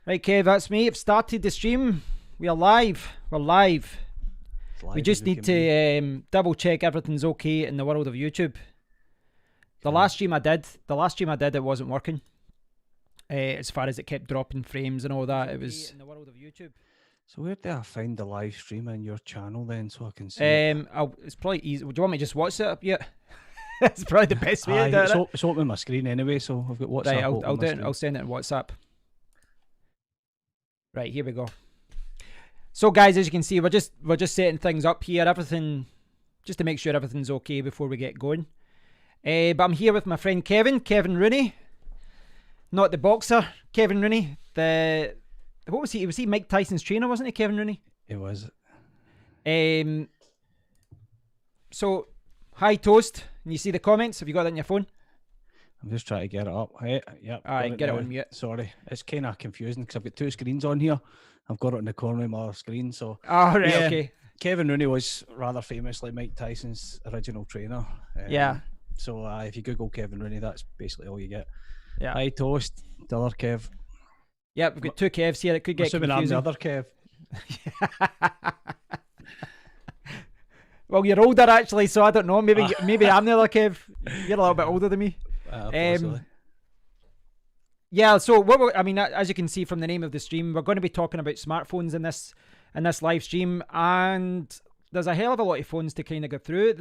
Right, Kev, that's me. I've started the stream. We are live. We're live. We just need to double check everything's okay in the world of YouTube. The last stream I did, it wasn't working. As far as it kept dropping frames and all that, it was in the world of YouTube. So where do I find the live stream in your channel then, so I can see it? It's probably easy. Do you want me to just watch it up yet? That's probably the best way to do it. It's open on my screen anyway, so I've got WhatsApp. Right, I'll do it. I'll send it in WhatsApp. Right, here we go. So guys, as you can see, we're just setting things up here, everything, just to make sure everything's okay before we get going. But I'm here with my friend Kevin Rooney, not the boxer, Kevin Rooney. What was he? Was he Mike Tyson's trainer, wasn't he, Kevin Rooney? It was. So, hi Toast. And you see the comments? Have you got that on your phone? I'm just trying to get it up. Hey, yep. Alright, get it on mute. Sorry, it's kind of confusing because I've got two screens on here. I've got it in the corner of my screen. So, okay. Kevin Rooney was rather famously Mike Tyson's original trainer. Yeah. So if you Google Kevin Rooney, that's basically all you get. Yeah. Hi Toast, the other Kev. Yep, we've got two Kevs here. It could get confusing. I'm the other Kev. Well, you're older actually, so I don't know. Maybe I'm the other Kev. You're a little bit older than me. Yeah. So as you can see from the name of the stream, we're going to be talking about smartphones in this live stream, and there's a hell of a lot of phones to kind of go through.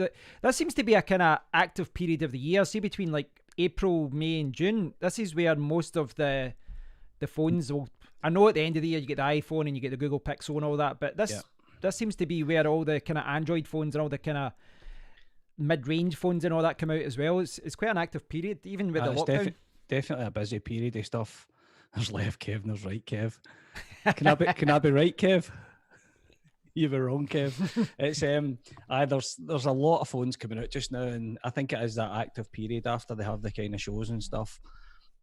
That seems to be a kind of active period of the year. See, between like April, May, and June, this is where most of the phones will. I know at the end of the year you get the iPhone and you get the Google Pixel and all that, but this seems to be where all the kind of Android phones and all the kind of mid-range phones and all that come out as well. It's quite an active period, even with the lockdown. Definitely a busy period of stuff. There's left Kev and there's right Kev. Can I be right Kev? You were wrong, Kev. It's there's a lot of phones coming out just now, and I think it is that active period after they have the kind of shows and stuff.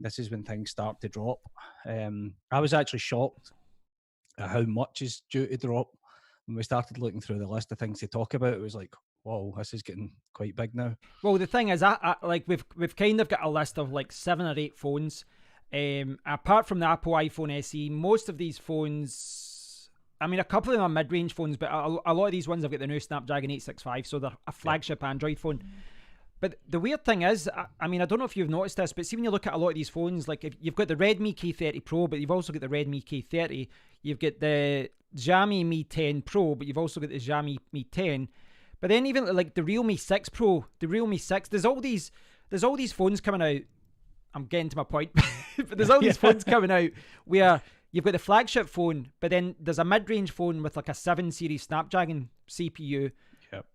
This is when things start to drop. I was actually shocked at how much is due to drop. When we started looking through the list of things to talk about, it was like, whoa, this is getting quite big now. Well, the thing is, I like we've kind of got a list of like 7 or 8 phones. Apart from the Apple iPhone SE, most of these phones, I mean, a couple of them are mid-range phones, but a lot of these ones have got the new Snapdragon 865, so they're a flagship Android phone. But the weird thing is, I mean, I don't know if you've noticed this, but see when you look at a lot of these phones, like if you've got the Redmi K30 Pro, but you've also got the Redmi K30, you've got the Xiaomi Mi 10 Pro, but you've also got the Xiaomi Mi 10. But then even like the Realme 6 Pro, the Realme 6, there's all these phones coming out. I'm getting to my point, but there's all these phones coming out where you've got the flagship phone, but then there's a mid-range phone with like a 7 series Snapdragon CPU. Yep.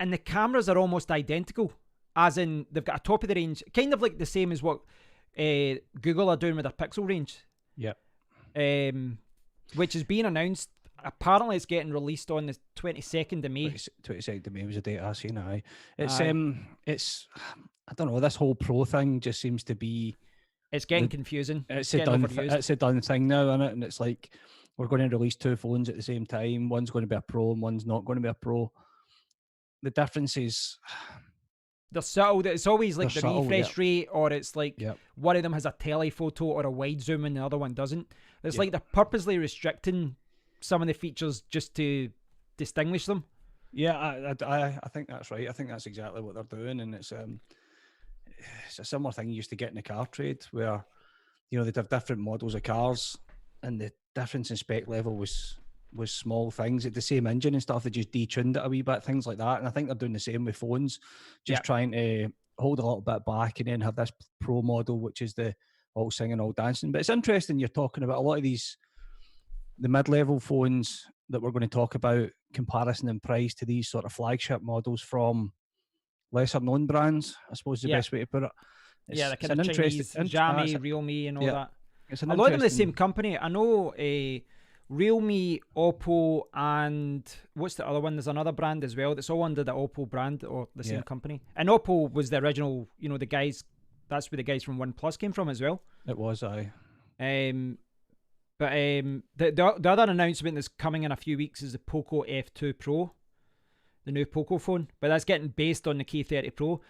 And the cameras are almost identical, as in they've got a top of the range, kind of like the same as what Google are doing with their Pixel range. Yep. Which is being announced. Apparently, it's getting released on the 22nd of May. 22nd of May was the date I seen. It's I don't know. This whole Pro thing just seems to be. It's getting confusing. It's a done thing now, isn't it? And it's like we're going to release 2 phones at the same time. One's going to be a Pro, and one's not going to be a Pro. The difference is. They're subtle. It's always like the refresh rate, or it's like one of them has a telephoto or a wide zoom and the other one doesn't. It's like they're purposely restricting some of the features just to distinguish them. Yeah, I think that's right. I think that's exactly what they're doing, and it's a similar thing you used to get in the car trade, where they'd have different models of cars, and the difference in spec level was small things. It's the same engine and stuff. They just detuned it a wee bit, things like that. And I think they're doing the same with phones, just trying to hold a little bit back and then have this Pro model, which is the all singing, all dancing. But it's interesting you're talking about a lot of the mid-level phones that we're going to talk about, comparison in price to these sort of flagship models from lesser known brands, I suppose is the best way to put it. The kind of Chinese, Xiaomi, Realme and all that. A lot of them the same company. I know Realme, Oppo, and what's the other one? There's another brand as well that's all under the Oppo brand or the same company. And Oppo was the original, the guys, that's where the guys from OnePlus came from as well. It was, aye. But the other announcement that's coming in a few weeks is the Poco F2 Pro, the new Poco phone. But that's getting based on the K30 Pro.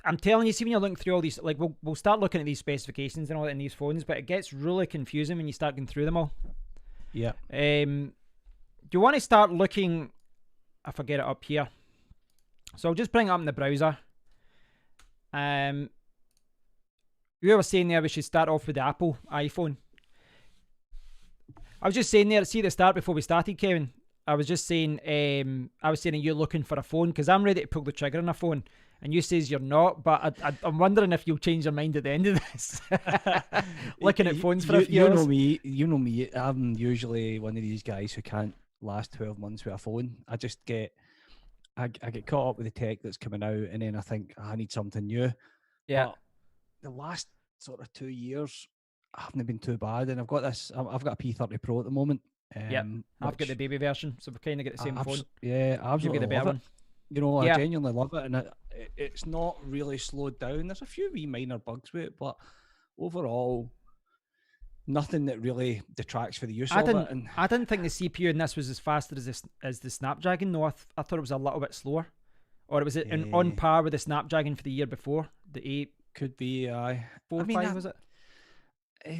I'm telling you, see when you're looking through all these, like we'll start looking at these specifications and all that in these phones, but it gets really confusing when you start going through them all. Yeah. Do you want to start looking? I forget it up here, so I'll just bring it up in the browser. You were saying there we should start off with the Apple iPhone. I was just saying there, see the start before we started, Kevin. I was just saying, are you looking for a phone? Because I'm ready to pull the trigger on a phone, and you says you're not. But I'm wondering if you'll change your mind at the end of this. Looking at phones for a few years. You know me. I'm usually one of these guys who can't last 12 months with a phone. I get caught up with the tech that's coming out, and then I think I need something new. Yeah. But the last sort of 2 years haven't been too bad, and I've got a P30 Pro at the moment. Yeah, I've got the baby version, so we kind of get the same phone. Yeah, absolutely. You get the better one. You know, I genuinely love it, and it's not really slowed down. There's a few wee minor bugs with it, but overall, nothing that really detracts for the use of it. And I didn't think the CPU in this was as fast as the Snapdragon. No, I thought it was a little bit slower, or it was on par with the Snapdragon for the year before. The 8 could be 5 was it?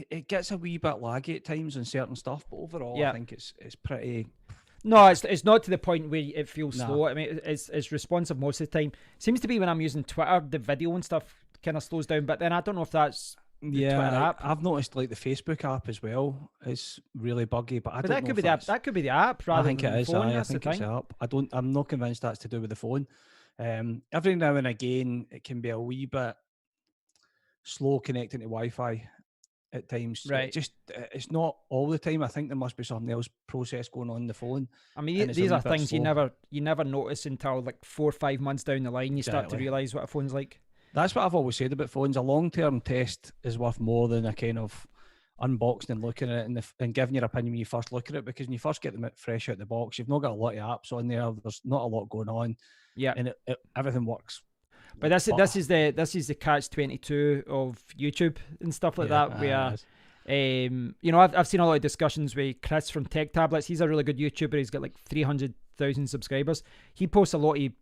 It gets a wee bit laggy at times on certain stuff, but overall, I think it's pretty. No, it's not to the point where it feels slow. I mean, it's responsive most of the time. Seems to be when I'm using Twitter, the video and stuff kind of slows down. But then I don't know if that's the Twitter app. I've noticed like the Facebook app as well is really buggy. But don't that know could be the app. That could be the app rather than the phone. I think it's the app. I'm not convinced that's to do with the phone. Every now and again, it can be a wee bit slow connecting to Wi-Fi at times. Right. It's not all the time. I think there must be something else process going on the phone. I mean, these are things you never notice until like 4 or 5 months down the line. You start to realise what a phone's like. That's what I've always said about phones. A long-term test is worth more than a kind of unboxing and looking at it and giving your opinion when you first look at it, because when you first get them fresh out the box, you've not got a lot of apps on there. There's not a lot going on. Yeah. And everything works. But this is the catch-22 of YouTube and stuff like that, where I've seen a lot of discussions with Chris from Tech Tablets. He's a really good YouTuber. He's got like 300,000 subscribers. He posts a lot of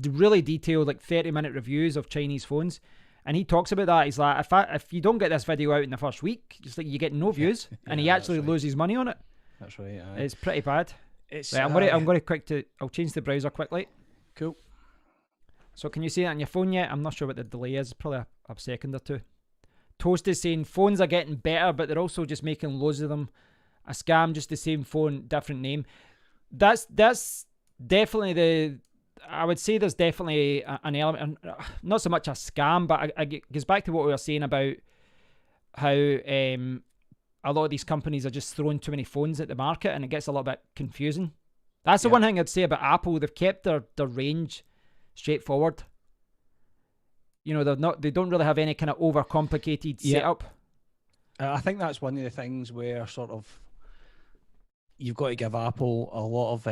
really detailed, like 30-minute reviews of Chinese phones, and he talks about that. He's like, if you don't get this video out in the first week, just like you get no views, and he actually loses money on it. That's right. It's pretty bad. I'm going to I'll change the browser quickly. Cool. So can you see it on your phone yet? I'm not sure what the delay is. Probably a second or two. Toast is saying phones are getting better, but they're also just making loads of them a scam. Just the same phone, different name. That's definitely I would say there's definitely an element, not so much a scam, but it goes back to what we were saying about how a lot of these companies are just throwing too many phones at the market, and it gets a little bit confusing. That's the one thing I'd say about Apple. They've kept their range straightforward. You know, they don't really have any kind of overcomplicated setup. I think that's one of the things where sort of you've got to give Apple a lot of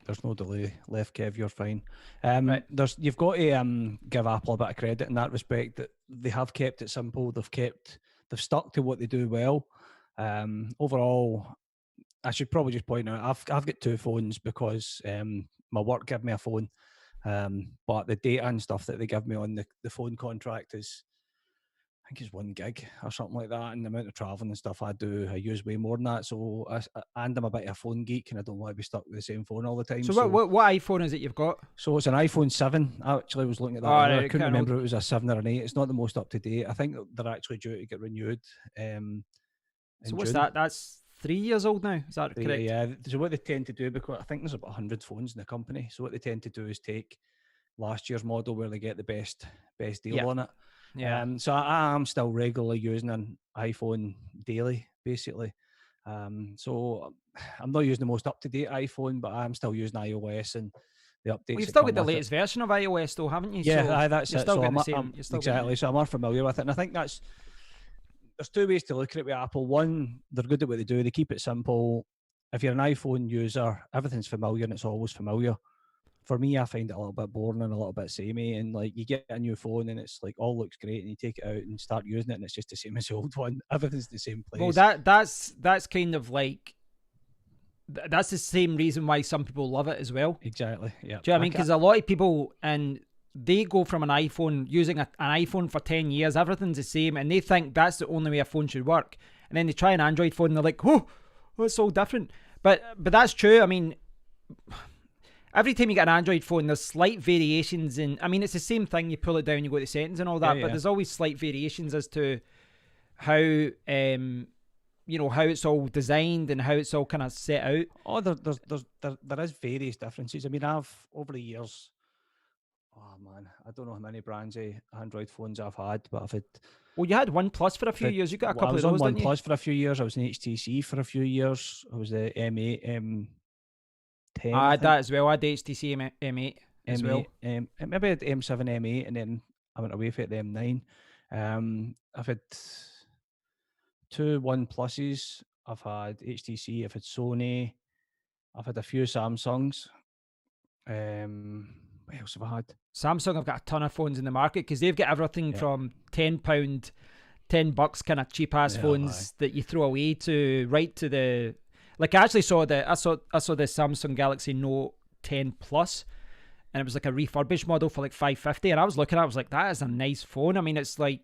there's no delay left, Kev, you're fine. Right. You've got to give Apple a bit of credit in that respect, that they have kept it simple. They've stuck to what they do well. Overall, I should probably just point out I've got 2 phones because my work give me a phone, but the data and stuff that they give me on the phone contract is, I think it's 1 gig or something like that, and the amount of traveling and stuff I use way more than that. So I'm a bit of a phone geek, and I don't want to be stuck with the same phone all the time. So what iPhone is it you've got? So it's an iPhone 7. I actually was looking at that. I couldn't remember if it was a 7 or an 8. It's not the most up to date. I think they're actually due to get renewed. So what's June. That's 3 years old now. Is that correct? Yeah. So what they tend to do, because I think there's about 100 phones in the company. So what they tend to do is take last year's model where they get the best deal on it. Yeah. So I am still regularly using an iPhone daily, basically. So I'm not using the most up-to-date iPhone, but I'm still using iOS and the updates. Well, you've still got the latest version of iOS, though, haven't you? Yeah, that's it. So exactly. So I'm more familiar with it, and I think there's 2 ways to look at it with Apple. One, they're good at what they do. They keep it simple. If you're an iPhone user, everything's familiar, and it's always familiar. For me, I find it a little bit boring and a little bit samey. And like, you get a new phone and it's like all looks great, and you take it out and start using it, and it's just the same as the old one. Everything's the same place. Well, that's kind of like, that's the same reason why some people love it as well. Exactly. Yeah. Do you know what I mean? Because a lot of people, and they go from an iPhone, using an iPhone for 10 years, everything's the same, and they think that's the only way a phone should work. And then they try an Android phone and they're like, oh, it's all different. But that's true. I mean, every time you get an Android phone, there's slight variations in. I mean, it's the same thing. You pull it down, you go to settings and all that, but there's always slight variations as to how how it's all designed and how it's all kind of set out. Oh, there is various differences. I mean, I've over the years. Oh man, I don't know how many brands of Android phones I've had, but I've had. Well, you had OnePlus for a few years. You got a couple of those, didn't you? I was on OnePlus for a few years. I was in HTC for a few years. I was the M8, M10. I had that as well. I had the HTC M8 as well. Maybe I had M7, M8, and then I went away for it, the M9. I've had 2 OnePluses. I've had HTC. I've had Sony. I've had a few Samsungs. What else have I had? Samsung have got a ton of phones in the market because they've got everything from £10, $10 kind of cheap ass phones that you throw away to right to the. Like I actually saw the Samsung Galaxy Note 10 Plus, and it was like a refurbished model for like $550, and I was looking at it, I was like, that is a nice phone. I mean, it's like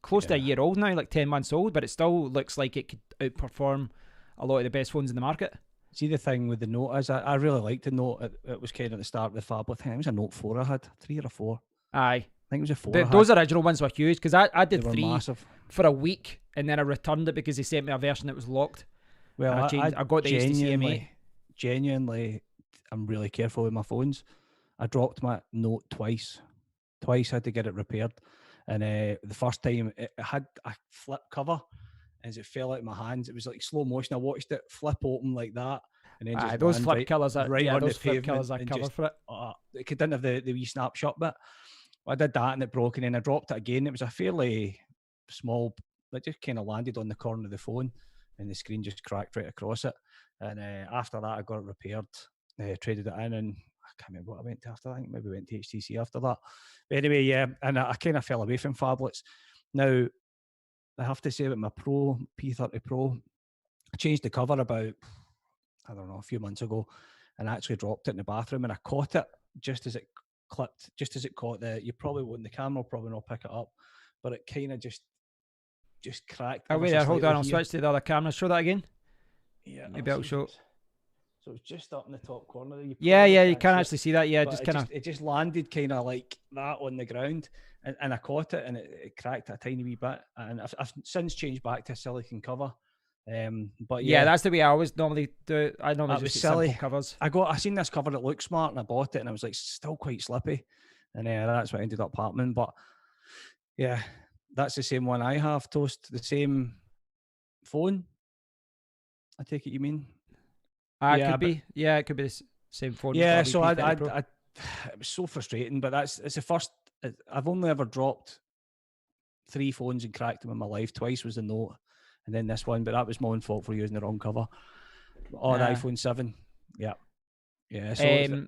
close to a year old now, like 10 months old, but it still looks like it could outperform a lot of the best phones in the market. See, the thing with the Note is I really liked the Note. It was kind of at the start of the phablet thing. It was a Note 4 I had, 3 or 4. Aye. I think it was a 4. Those original ones were huge because I did 3 massive. For a week, and then I returned it because they sent me a version that was locked. Well, I got the HTC M8. Genuinely, I'm really careful with my phones. I dropped my Note twice. I had to get it repaired. And the first time, it had a flip cover. As it fell out of my hands, it was like slow motion. I watched it flip open like that, and then just those flip killers are right on those the flip pavement. killers are cover for it. It didn't have the wee snapshot bit. I did that and it broke, and then I dropped it again. It was a fairly small, it just kind of landed on the corner of the phone, and the screen just cracked right across it. And after that, I got it repaired, traded it in, and I can't remember what I went to after that. I think maybe went to HTC after that. But anyway, yeah, and I kind of fell away from phablets. Now, I have to say about my P30 Pro, I changed the cover about, I don't know, a few months ago, and I actually dropped it in the bathroom, and I caught it just as it clipped, just as it caught the camera will probably not pick it up, but it kind of just cracked. Oh, wait there, hold on, I'll switch to the other camera. Show that again. Yeah. Maybe I'll show. So it's just up in the top corner. You can actually see that. Yeah, it just landed kind of like that on the ground, and I caught it, and it cracked a tiny wee bit. And I've since changed back to a silicone cover. But yeah, that's the way I always normally do. I normally just get simple covers. I seen this cover that looked smart, and I bought it, and I was like, still quite slippy, and that's what ended up happening. But yeah, that's the same one I have. Toast, the same phone. I take it you mean? It could be the same phone. Yeah, so I it was so frustrating, but it's the first. I've only ever dropped 3 phones and cracked them in my life. Twice was the Note, and then this one, but that was my own fault for using the wrong cover. Or the iPhone 7. Yeah. So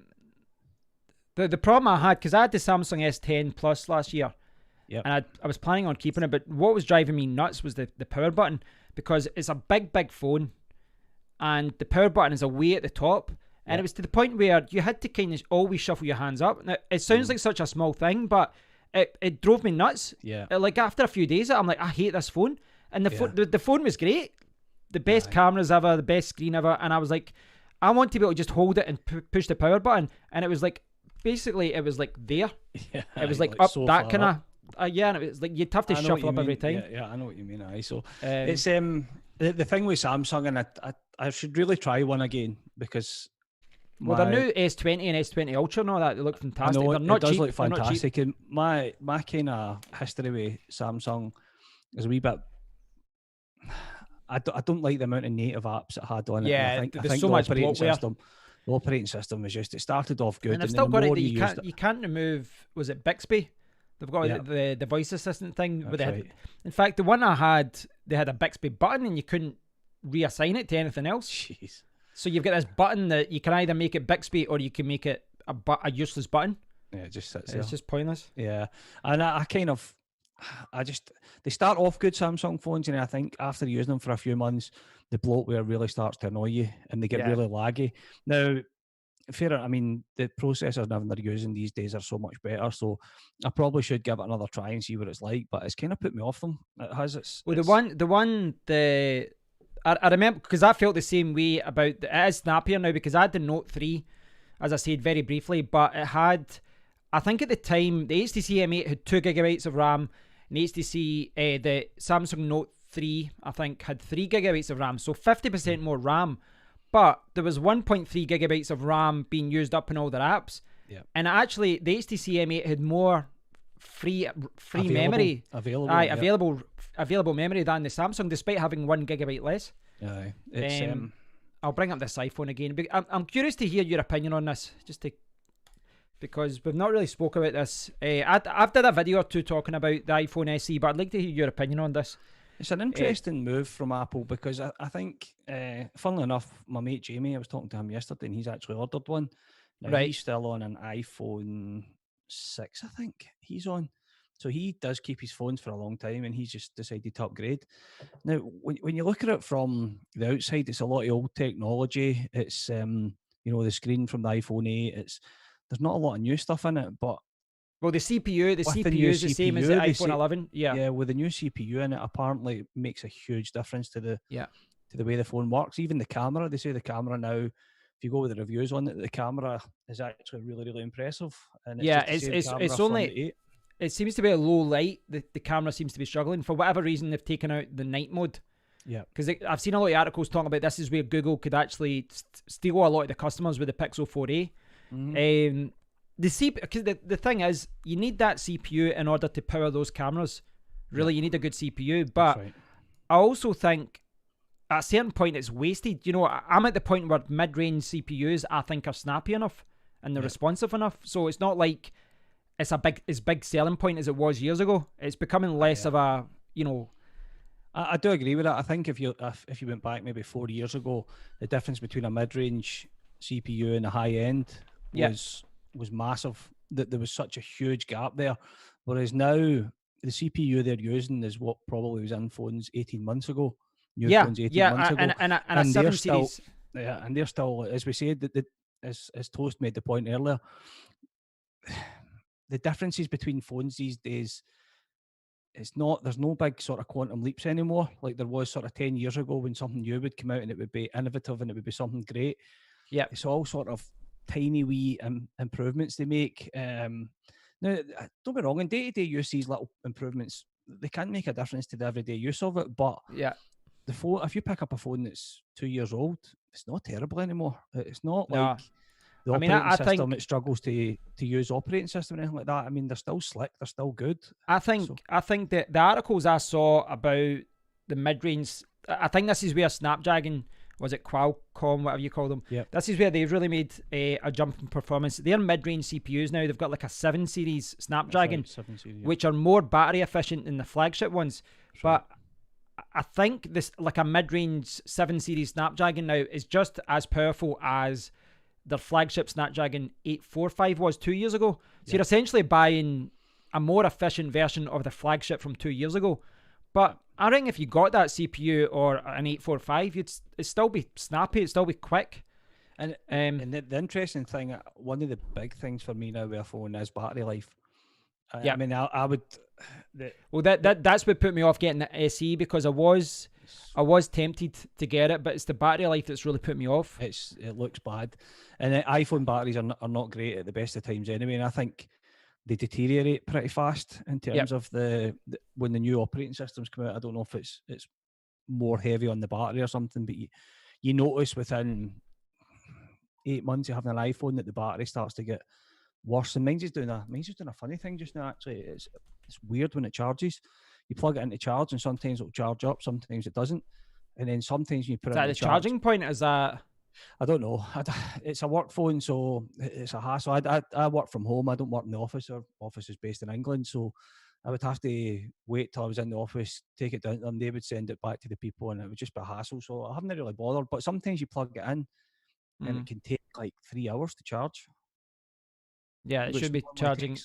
the problem I had, because I had the Samsung S10 Plus last year, and I was planning on keeping it, but what was driving me nuts was the power button, because it's a big phone, and the power button is away at the top, and it was to the point where you had to kind of always shuffle your hands up. Now, it sounds like such a small thing, but it drove me nuts. Like after a few days, I'm like, I hate this phone. And the phone was great, the best cameras ever, the best screen ever, and I was like, I want to be able to just hold it and push the power button, and it was like, basically, it was like there. It was like up so that kind of. And it was like you'd have to shuffle up every time. Yeah, I know what you mean. So it's the thing with Samsung, and I should really try one again, because their new S20 and S20 Ultra and all that, they look fantastic. I know, they're not it does cheap. Look fantastic. And my kind of history with Samsung is a wee bit. I don't like the amount of native apps it had on it. Yeah, I think so much the operating system was just, it started off good, and I've still got it. You can't remove. Was it Bixby? They've got the voice assistant thing. That's right. In fact, the one I had, they had a Bixby button, and you couldn't reassign it to anything else. Jeez. So you've got this button that you can either make it Bixby or you can make it a useless button. Yeah, it just sits there. It's just pointless. Yeah, and they start off good, Samsung phones, and I think after using them for a few months, the bloatware really starts to annoy you, and they get really laggy. Now, fair. I mean, the processors and everything they're using these days are so much better. So I probably should give it another try and see what it's like. But it's kind of put me off them. It has. Well, I remember because I felt the same way about it is snappier now because I had the Note 3, as I said very briefly, but it had, I think at the time, the HTC M8 had 2 gigabytes of RAM, and the Samsung Note 3, I think, had 3 gigabytes of RAM, so 50% more RAM, but there was 1.3 gigabytes of RAM being used up in all their apps. Yeah. And actually, the HTC M8 had more free memory, available memory than the Samsung, despite having 1 gigabyte less. Yeah, I'll bring up this iPhone again. I'm curious to hear your opinion on this, because we've not really spoke about this. I've did a video or two talking about the iPhone SE, but I'd like to hear your opinion on this. It's an interesting move from Apple because I think, funnily enough, my mate Jamie, I was talking to him yesterday and he's actually ordered one. Now, Right. he's still on an iPhone 6, I think he's on. So he does keep his phones for a long time and he's just decided to upgrade. Now, when you look at it from the outside, it's a lot of old technology. It's, the screen from the iPhone 8. There's not a lot of new stuff in it, but well, the CPU is the same as the iPhone 11. Yeah, with the new CPU in it, apparently it makes a huge difference to the way the phone works. Even the camera, they say the camera now, if you go with the reviews on it, the camera is actually really, really impressive. And it's only, it seems to be a low light. The camera seems to be struggling. For whatever reason, they've taken out the night mode. Yeah. Because I've seen a lot of articles talking about this is where Google could actually steal a lot of the customers with the Pixel 4a. Mm-hmm. Because the thing is, you need that CPU in order to power those cameras. Really, you need a good CPU. But right. I also think at a certain point it's wasted. I'm at the point where mid-range CPUs I think are snappy enough and they're responsive enough. So it's not like it's a big selling point as it was years ago. It's becoming less of a, I do agree with that. I think if you went back maybe 4 years ago, the difference between a mid-range CPU and a high-end was massive. That there was such a huge gap there. Whereas now the CPU they're using is what probably was in phones 18 months ago. Phones 18 months ago. And a 7 series. Yeah, and they're still, as we said, as Toast made the point earlier, the differences between phones these days, there's no big sort of quantum leaps anymore like there was sort of 10 years ago when something new would come out and it would be innovative and it would be something great. Yeah, it's all sort of tiny wee improvements they make. Now, don't be wrong, in day-to-day use, these little improvements, they can make a difference to the everyday use of it, but the phone, if you pick up a phone that's 2 years old, it's not terrible anymore. It's not like the operating system, it struggles to use operating system or anything like that. I mean, they're still slick, they're still good. I think that the articles I saw about the mid-range, I think this is where Snapdragon, was it Qualcomm, whatever you call them? Yep. This is where they've really made a jump in performance. They're mid-range CPUs now. They've got like a 7 series Snapdragon, which are more battery efficient than the flagship ones. But I think this, like a mid-range 7 series Snapdragon now, is just as powerful as their flagship Snapdragon 845 was 2 years ago. So you're essentially buying a more efficient version of the flagship from 2 years ago. But I think if you got that CPU or an 845, it'd still be snappy, it'd still be quick. And the interesting thing, one of the big things for me now with a phone is battery life. I mean, I would. That's what put me off getting the SE, because I was tempted to get it, but it's the battery life that's really put me off. It looks bad, and iPhone batteries are not great at the best of times anyway. And I think they deteriorate pretty fast in terms of when the new operating systems come out. I don't know if it's more heavy on the battery or something, but you notice within 8 months of having an iPhone that the battery starts to get worse. And mine's just doing a funny thing just now. Actually, it's weird when it charges. You plug it into charge, and sometimes it'll charge up, sometimes it doesn't, and then sometimes you put it. Is that the charging point? Is that? I don't know. It's a work phone, so it's a hassle. I work from home. I don't work in the office. Our office is based in England, so I would have to wait till I was in the office, take it down, and they would send it back to the people, and it would just be a hassle. So I haven't really bothered. But sometimes you plug it in, and it can take like 3 hours to charge. Yeah, it should be charging.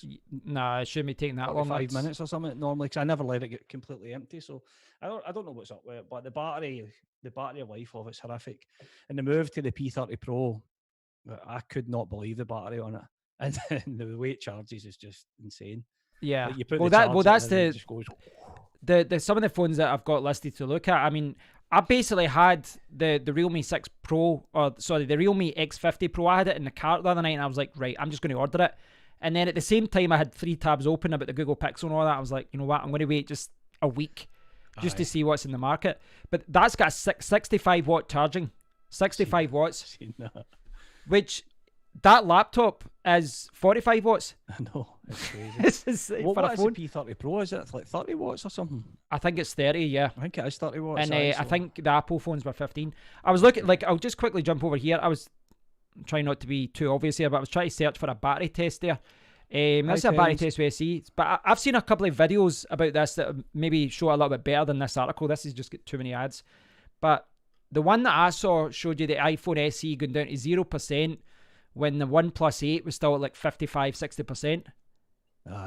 Nah, it shouldn't be taking that long. 5 minutes or something normally, because I never let it get completely empty. So I don't know what's up with it, but the battery life of it's horrific. And the move to the P30 Pro I could not believe the battery on it, and then the way it charges is just insane. Yeah. Like you put Well, the that's charger in and it the just goes. the some of the phones that I've got listed to look at. I mean, I basically had the Realme 6 Pro, or sorry, the Realme X50 Pro. I had it in the cart the other night, and I was like, right, I'm just going to order it. And then at the same time, I had 3 tabs open about the Google Pixel and all that. I was like, you know what, I'm going to wait just a week just to see what's in the market. But that's got a 65 watt charging, 65 watts, which that laptop is 45 watts. I know, it's crazy. What is the P30 Pro? Is it like 30 watts or something? I think it's 30, yeah. I think it is 30 watts. And I think the Apple phones were 15. I was looking, like, I'll just quickly jump over here. I was trying not to be too obvious here, but I was trying to search for a battery test there. This is a battery test with SE, but I've seen a couple of videos about this that maybe show a little bit better than this article. This has just got too many ads. But the one that I saw showed you the iPhone SE going down to 0% when the OnePlus 8 was still at like 55, 60%,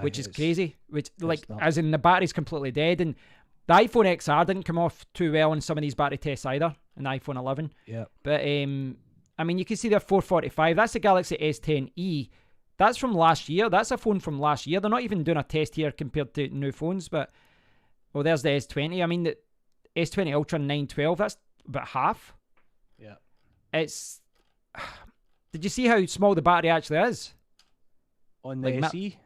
which is crazy. Which, like, as in the battery's completely dead. And the iPhone XR didn't come off too well in some of these battery tests either, in the iPhone 11. Yeah. But, I mean, you can see they're 445. That's the Galaxy S10e. That's from last year. That's a phone from last year. They're not even doing a test here compared to new phones, but, well, there's the S20. I mean, the S20 Ultra 912, that's about half. Yeah. It's... Did you see how small the battery actually is? On the SE?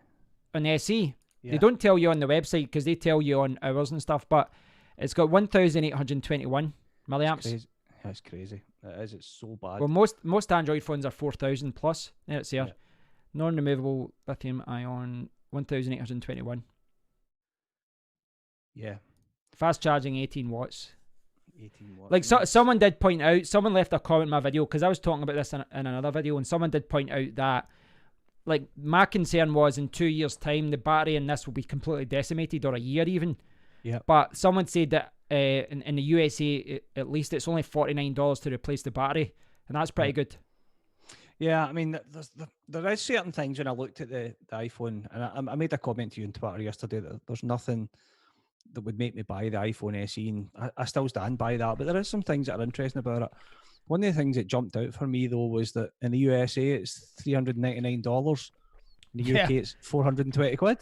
On the SE. Yeah. They don't tell you on the website because they tell you on hours and stuff, but it's got 1,821 milliamps. That's crazy. It is. It's so bad. Well, most Android phones are 4,000 plus. There it's here. Yeah. Non-removable lithium-ion, 1,821. Yeah. Fast charging, 18 watts. 18 watts. Like, someone did point out, someone left a comment in my video, because I was talking about this in another video, and someone did point out that, like, my concern was in 2 years' time, the battery in this will be completely decimated, or a year even. Yeah. But someone said that in the USA, at least, it's only $49 to replace the battery, and that's pretty good. Yeah, I mean, there is certain things when I looked at the iPhone, and I made a comment to you on Twitter yesterday that there's nothing that would make me buy the iPhone SE, and I still stand by that, but there is some things that are interesting about it. One of the things that jumped out for me, though, was that in the USA, it's $399. In the UK, it's 420 quid.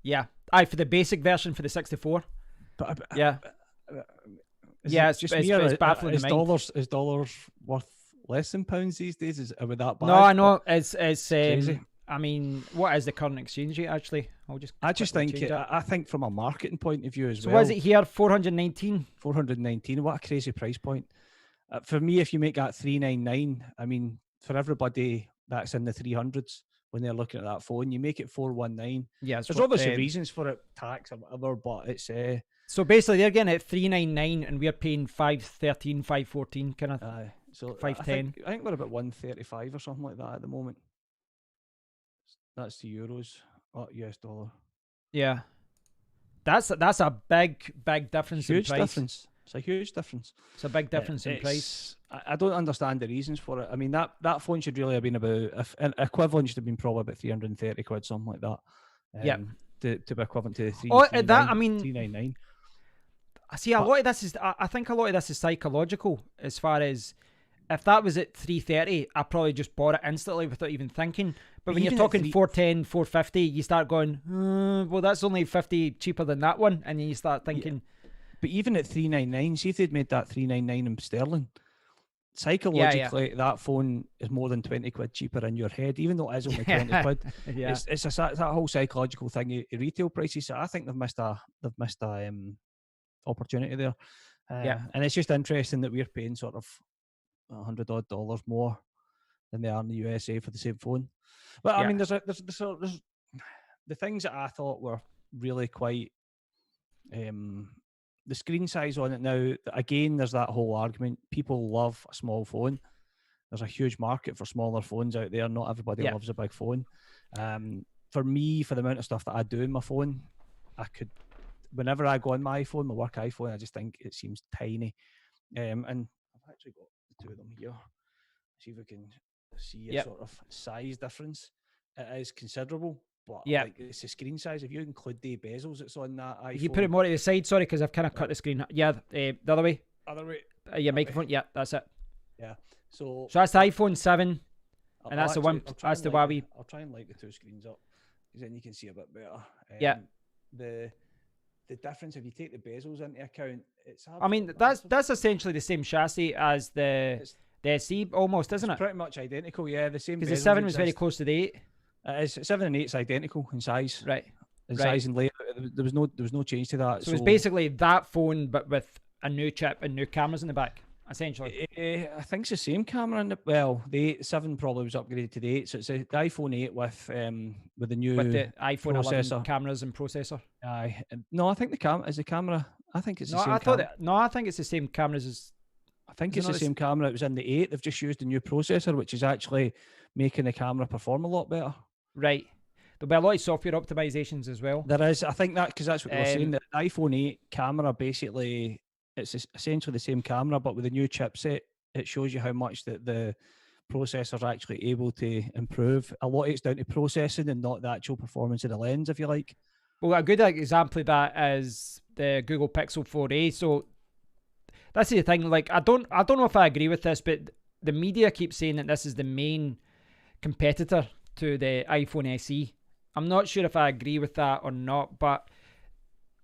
Yeah. For the basic version for the 64. But yeah. It's just it's baffling. Is dollars worth less than pounds these days? Is it that bad? No, I know. It's crazy. I mean, what is the current exchange rate actually? I think from a marketing point of view as well. So what is it here? 419? 419. What a crazy price point. For me, if you make that 399, I mean, for everybody that's in the 300s when they're looking at that phone, you make it 419. Yeah, there's obviously reasons for it, tax or whatever, but it's so basically they're getting it 399 and we're paying 513, 514 kind of. So 510. I think we're about 135 or something like that at the moment. That's the euros or US dollar. Yeah, that's a big difference. Huge in price. Difference. It's a huge difference. It's a big difference in price. I don't understand the reasons for it. I mean, that phone should really have been about an equivalent should have been probably about 330 quid, something like that. Yeah, to be equivalent to the 399. I see lot of this is. I think a lot of this is psychological. As far as if that was at 330, I probably just bought it instantly without even thinking. But when you're talking 410, 450, you start going, well, that's only 50 cheaper than that one, and then you start thinking. Yeah. But even at 399, see if they'd made that 399 in sterling, psychologically, that phone is more than 20 quid cheaper in your head, even though it is only 20 quid. Yeah. It's that whole psychological thing. Retail prices, so I think they've missed a opportunity there. And it's just interesting that we're paying sort of $100 odd more than they are in the USA for the same phone. But I mean, there's the things that I thought were really quite the screen size on it now. Again, there's that whole argument. People love a small phone. There's a huge market for smaller phones out there. Not everybody loves a big phone. For me, for the amount of stuff that I do in my phone, whenever I go on my iPhone, my work iPhone, I just think it seems tiny. And I've actually got the two of them here. See if we can see a sort of size difference. It is considerable, but like it's the screen size. If you include the bezels that's on that iPhone, you put it more to the side. Sorry, because I've kind of cut the screen. Yeah, the other way. Other way. Your microphone. Yeah, that's it. Yeah. So that's the iPhone 7. And that's the one. That's the Huawei. I'll try and light the two screens up, because then you can see a bit better. Yeah. The difference, if you take the bezels into account, it's. I mean, that's essentially the same chassis as the SE, almost, isn't it? Pretty much identical, yeah. The same. Because the 7 was very close to the 8. It is. 7 and 8 is identical in size. Right. In size and layout, there was no change to that. So it's basically that phone, but with a new chip and new cameras in the back, essentially. I think it's the same camera in the. Well, the 7 probably was upgraded to the 8, so it's the iPhone 8 with the new iPhone processor. 11 cameras and processor. Aye. No, I think the camera. I think it's the same. I think it's the same cameras as. I think it's the same camera. It was in the 8. They've just used the new processor, which is actually making the camera perform a lot better. Right. There'll be a lot of software optimizations as well. There is. I think that, because that's what they were saying. The iPhone 8 camera, basically, it's essentially the same camera, but with the new chipset, it shows you how much that the processor's actually able to improve. A lot of it's down to processing and not the actual performance of the lens, if you like. Well, a good example of that is the Google Pixel 4a. So that's the thing. Like, I don't know if I agree with this, but the media keeps saying that this is the main competitor to the iPhone SE. I'm not sure if I agree with that or not, but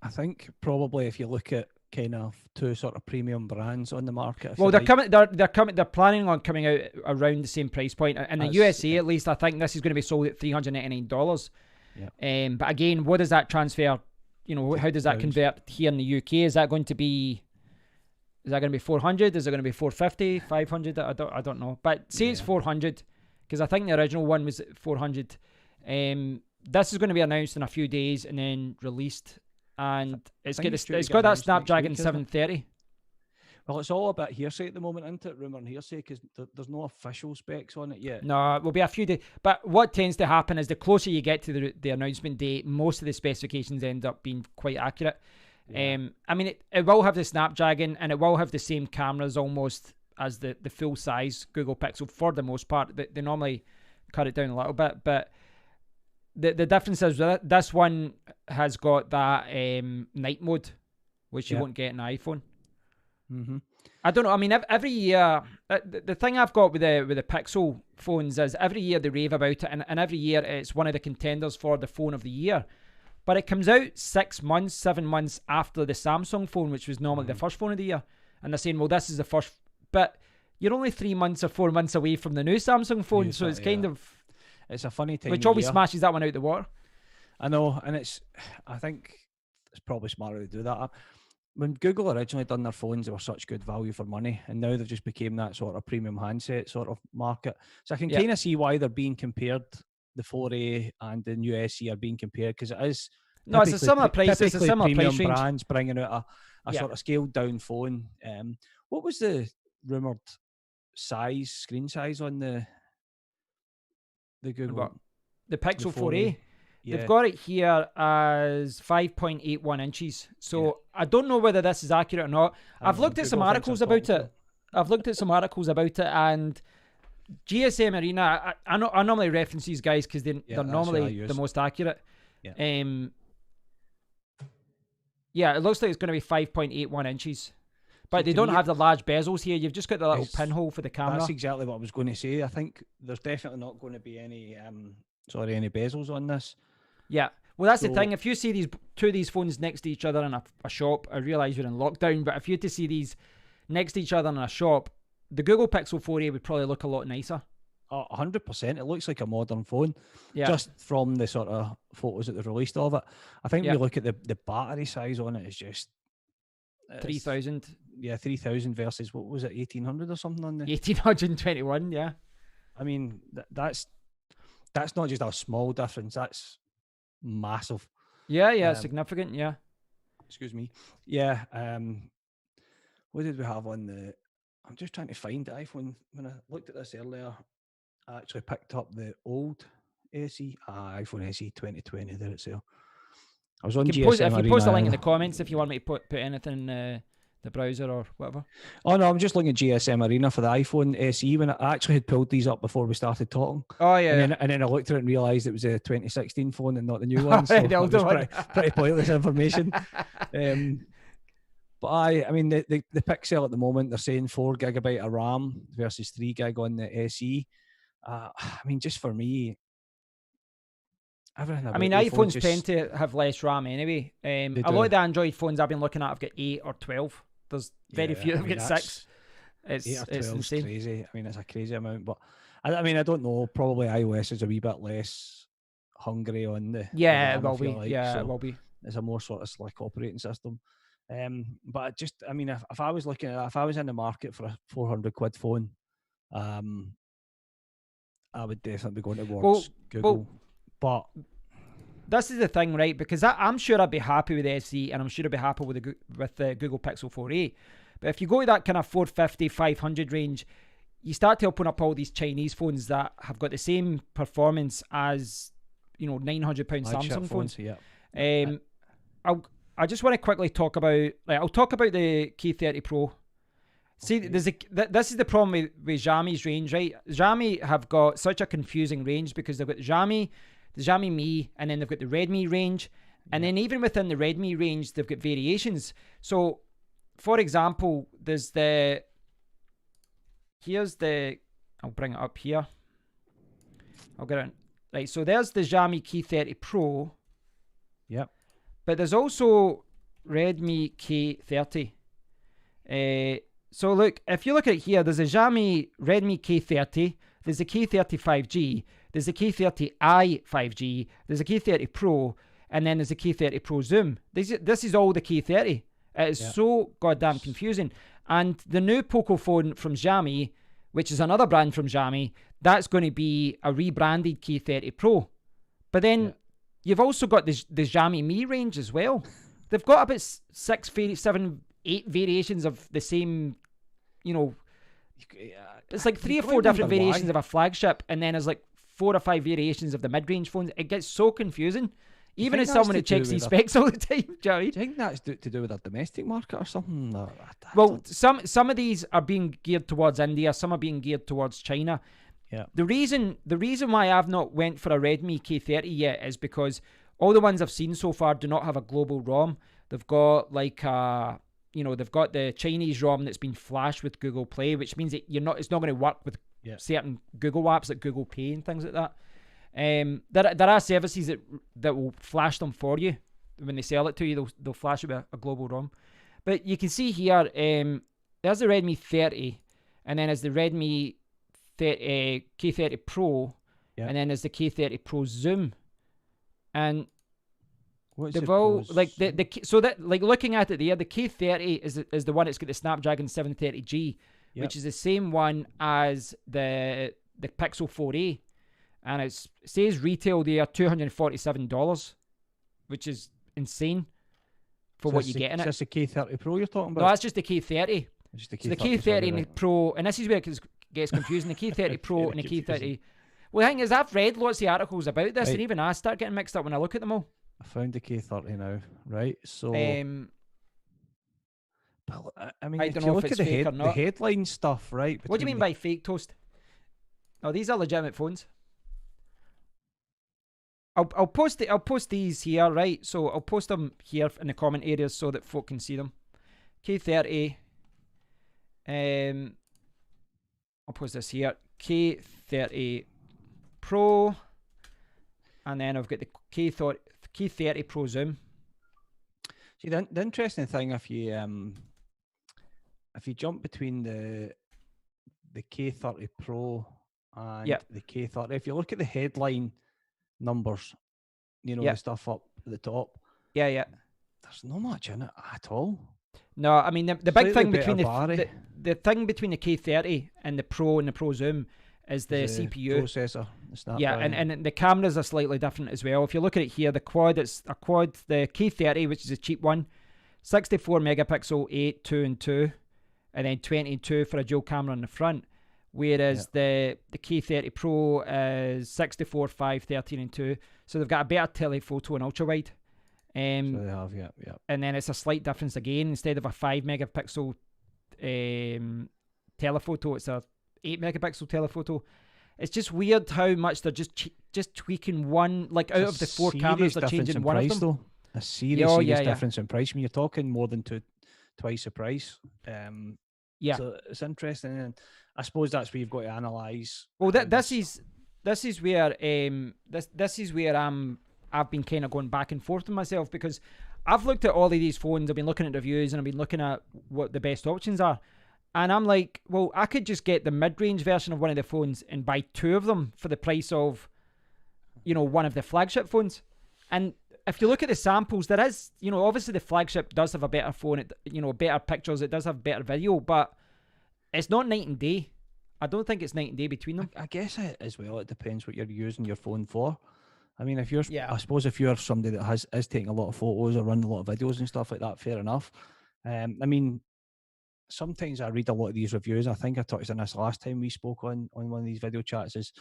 I think probably if you look at kind of two sort of premium brands on the market. Well, they're planning on coming out around the same price point. In the USA, at least, I think this is going to be sold at $399. Yeah. But again, what does that transfer? You know, how does that convert here in the UK? Is that going to be 400? Is it going to be 450, 500? I don't know. But say it's 400, because I think the original one was 400. This is going to be announced in a few days and then released, and it's got that Snapdragon 730. Well, it's all a bit hearsay at the moment, isn't it? Rumour and hearsay, because there's no official specs on it yet. No, it will be a few days. But what tends to happen is the closer you get to the announcement date, most of the specifications end up being quite accurate. Yeah. I mean, it will have the Snapdragon, and it will have the same cameras almost as the full size Google Pixel for the most part. They normally cut it down a little bit, but the difference is that this one has got that night mode, which you won't get in an iPhone. Mm-hmm. I don't know. I mean, every year, the thing I've got with the Pixel phones is every year they rave about it, and every year it's one of the contenders for the phone of the year. But it comes out 7 months after the Samsung phone, which was normally the first phone of the year. And they're saying, well, this is the first. But you're only 3 months or 4 months away from the new Samsung phone, so it's kind of. It's a funny time. Which always smashes that one out the water. I know, and I think it's probably smarter to do that. When Google originally done their phones, they were such good value for money, and now they've just became that sort of premium handset sort of market. So I can kind of see why they're being compared. The 4A and the new SE are being compared, because it is. No, it's a similar price. It's a similar price range. Brands bringing out a sort of scaled down phone. What was the rumored screen size on the Google? The Pixel 4A. Yeah. They've got it here as 5.81 inches. So I don't know whether this is accurate or not. I've looked at some articles about it. And GSM Arena, I normally reference these guys because they're normally the most accurate. Yeah. It looks like it's going to be 5.81 inches. But they don't have the large bezels here. You've just got the little pinhole for the camera. That's exactly what I was going to say. I think there's definitely not going to be any bezels on this. Yeah. Well, that's the thing. If you see two of these phones next to each other in a shop, I realise you're in lockdown, but if you had to see these next to each other in a shop, the Google Pixel 4a would probably look a lot nicer. 100%. It looks like a modern phone. Yeah. Just from the sort of photos that they've released of it. I think when you look at the battery size on it, it's just 3,000. Yeah, 3,000 versus, what was it, 1,800 or something on there? 1,821, yeah. I mean, that's not just a small difference. That's massive. Yeah, significant, yeah. Excuse me. Yeah. What did we have on the... I'm just trying to find the iPhone. When I looked at this earlier, I actually picked up the old SE. iPhone SE 2020. There it's there. I was on GSM Arena. If you post a link in the comments if you want me to put anything in the browser or whatever. Oh no, I'm just looking at GSM Arena for the iPhone SE when I actually had pulled these up before we started talking. Oh yeah. And then I looked at it and realised it was a 2016 phone and not the new one. So the older one. Pretty pointless information. But I mean, the Pixel at the moment, they're saying 4 GB of RAM versus 3 GB on the SE. I mean, just for me, everything I about mean, the phone iPhones tend just to have less RAM anyway. they A lot do. of the Android phones I've been looking at have got 8 or 12. There's very Yeah, few I that have mean got 6. that's 8 or It's 12 is insane. crazy. I mean, it's a crazy amount, but I mean, I don't know. Probably iOS is a wee bit less hungry on the Yeah, it RAM, I will feel be. like. Yeah, it So will be. it's a more sort of slick operating system. But I mean, if I was looking at, if I was in the market for a 400 quid phone, um, I would definitely be going Well, towards well, Google. But this is the thing, right? Because I'm sure I'd be happy with the SE, and I'm sure I'd be happy with the Google Pixel 4a. But if you go to that kind of 450, 500 range, you start to open up all these Chinese phones that have got the same performance as, £900 flagship Samsung phones. yeah. Um, I just want to quickly talk about, I'll talk about the K30 Pro. See, Okay. this is the problem with Xiaomi's range, right? Xiaomi have got such a confusing range because they've got the Xiaomi Mi, and then they've got the Redmi range, and then even within the Redmi range, they've got variations. So, for example, I'll bring it up here. I'll get it. Right, so there's the Xiaomi K30 Pro. Yep. But there's also Redmi K30. So look, if you look at it here, there's a Xiaomi Redmi K30, there's a K30 5G, there's a K30i 5G, there's a K30 Pro, and then there's a K30 Pro Zoom. This is all the K30. It is so goddamn confusing. And the new Poco phone from Xiaomi, which is another brand from Xiaomi, that's going to be a rebranded K30 Pro. But then you've also got the Xiaomi Mi range as well. They've got about 6, 7, 8 variations of the same, it's like 3 or 4 different variations of a flagship, and then there's like 4 or 5 variations of the mid-range phones. It gets so confusing. Even as someone who checks these specs all the time, do you know what I mean? Do you think that's to do with our domestic market or something? Well, some of these are being geared towards India, some are being geared towards China. Yeah. The reason why I've not went for a Redmi K30 yet is because all the ones I've seen so far do not have a global ROM. They've got they've got the Chinese ROM that's been flashed with Google Play, which means that it's not going to work with certain Google apps like Google Pay and things like that. There are services that will flash them for you when they sell it to you. They'll flash it with a global ROM. But you can see here, there's the Redmi 30, and then there's the Redmi K30 Pro, and then there's the K30 Pro Zoom, and they've all looking at it there, the K30 is the one that's got the Snapdragon 730G, which is the same one as the Pixel 4a, and it says retail there $247, which is insane for what you get in it. Is this the K30 Pro you're talking about? No, that's just the K30. Just the So the K30 and the Pro, and this is where it gets confusing. The K30 Pro and the K30. Well, the thing is, I've read lots of articles about this, and even I start getting mixed up when I look at them all. I found the K30 now, right? So, but I mean, I if don't you know look if at it's fake or not. the headline stuff, right? What do you mean by fake, Toast? Oh, these are legitimate phones. I'll post these here, right? So I'll post them here in the comment areas so that folk can see them. K30. I'll post this here. K30 Pro, and then I've got the K30 Pro Zoom. See, the interesting thing, if you jump between the K30 Pro and the K30, if you look at the headline numbers, the stuff up at the top, there's not much in it at all. No, I mean the big thing between the thing between the K30 and the Pro and the Pro Zoom is the CPU processor. And the cameras are slightly different as well. If you look at it here, the quad, it's a quad. The K30, which is a cheap one, 64 megapixel, 8, 2 and 2, and then 22 for a dual camera on the front. Whereas the K30 Pro is 64, 5, 13 and 2. So they've got a better telephoto and ultra wide. So they have, and then it's a slight difference again. Instead of a 5 megapixel telephoto, it's a 8 megapixel telephoto. It's just weird how much they're just tweaking one, like out of the 4 cameras, they're changing one of them. Though. A serious difference in price. I mean, you're talking more than twice the price. Yeah. So it's interesting, and I suppose that's where you've got to analyse. Well, this is where this is where I've been kind of going back and forth with myself, because I've looked at all of these phones, I've been looking at reviews, and I've been looking at what the best options are, and I'm like, well, I could just get the mid-range version of one of the phones and buy two of them for the price of, one of the flagship phones. And if you look at the samples, there is, obviously the flagship does have a better phone, better pictures, it does have better video, but it's not night and day. I don't think it's night and day between them. I guess it as well. It depends what you're using your phone for. I mean, if you're, Yeah. I suppose if you're somebody that is taking a lot of photos or running a lot of videos and stuff like that, fair enough. I mean, sometimes I read a lot of these reviews. I think I touched on this last time we spoke on one of these video chats. Is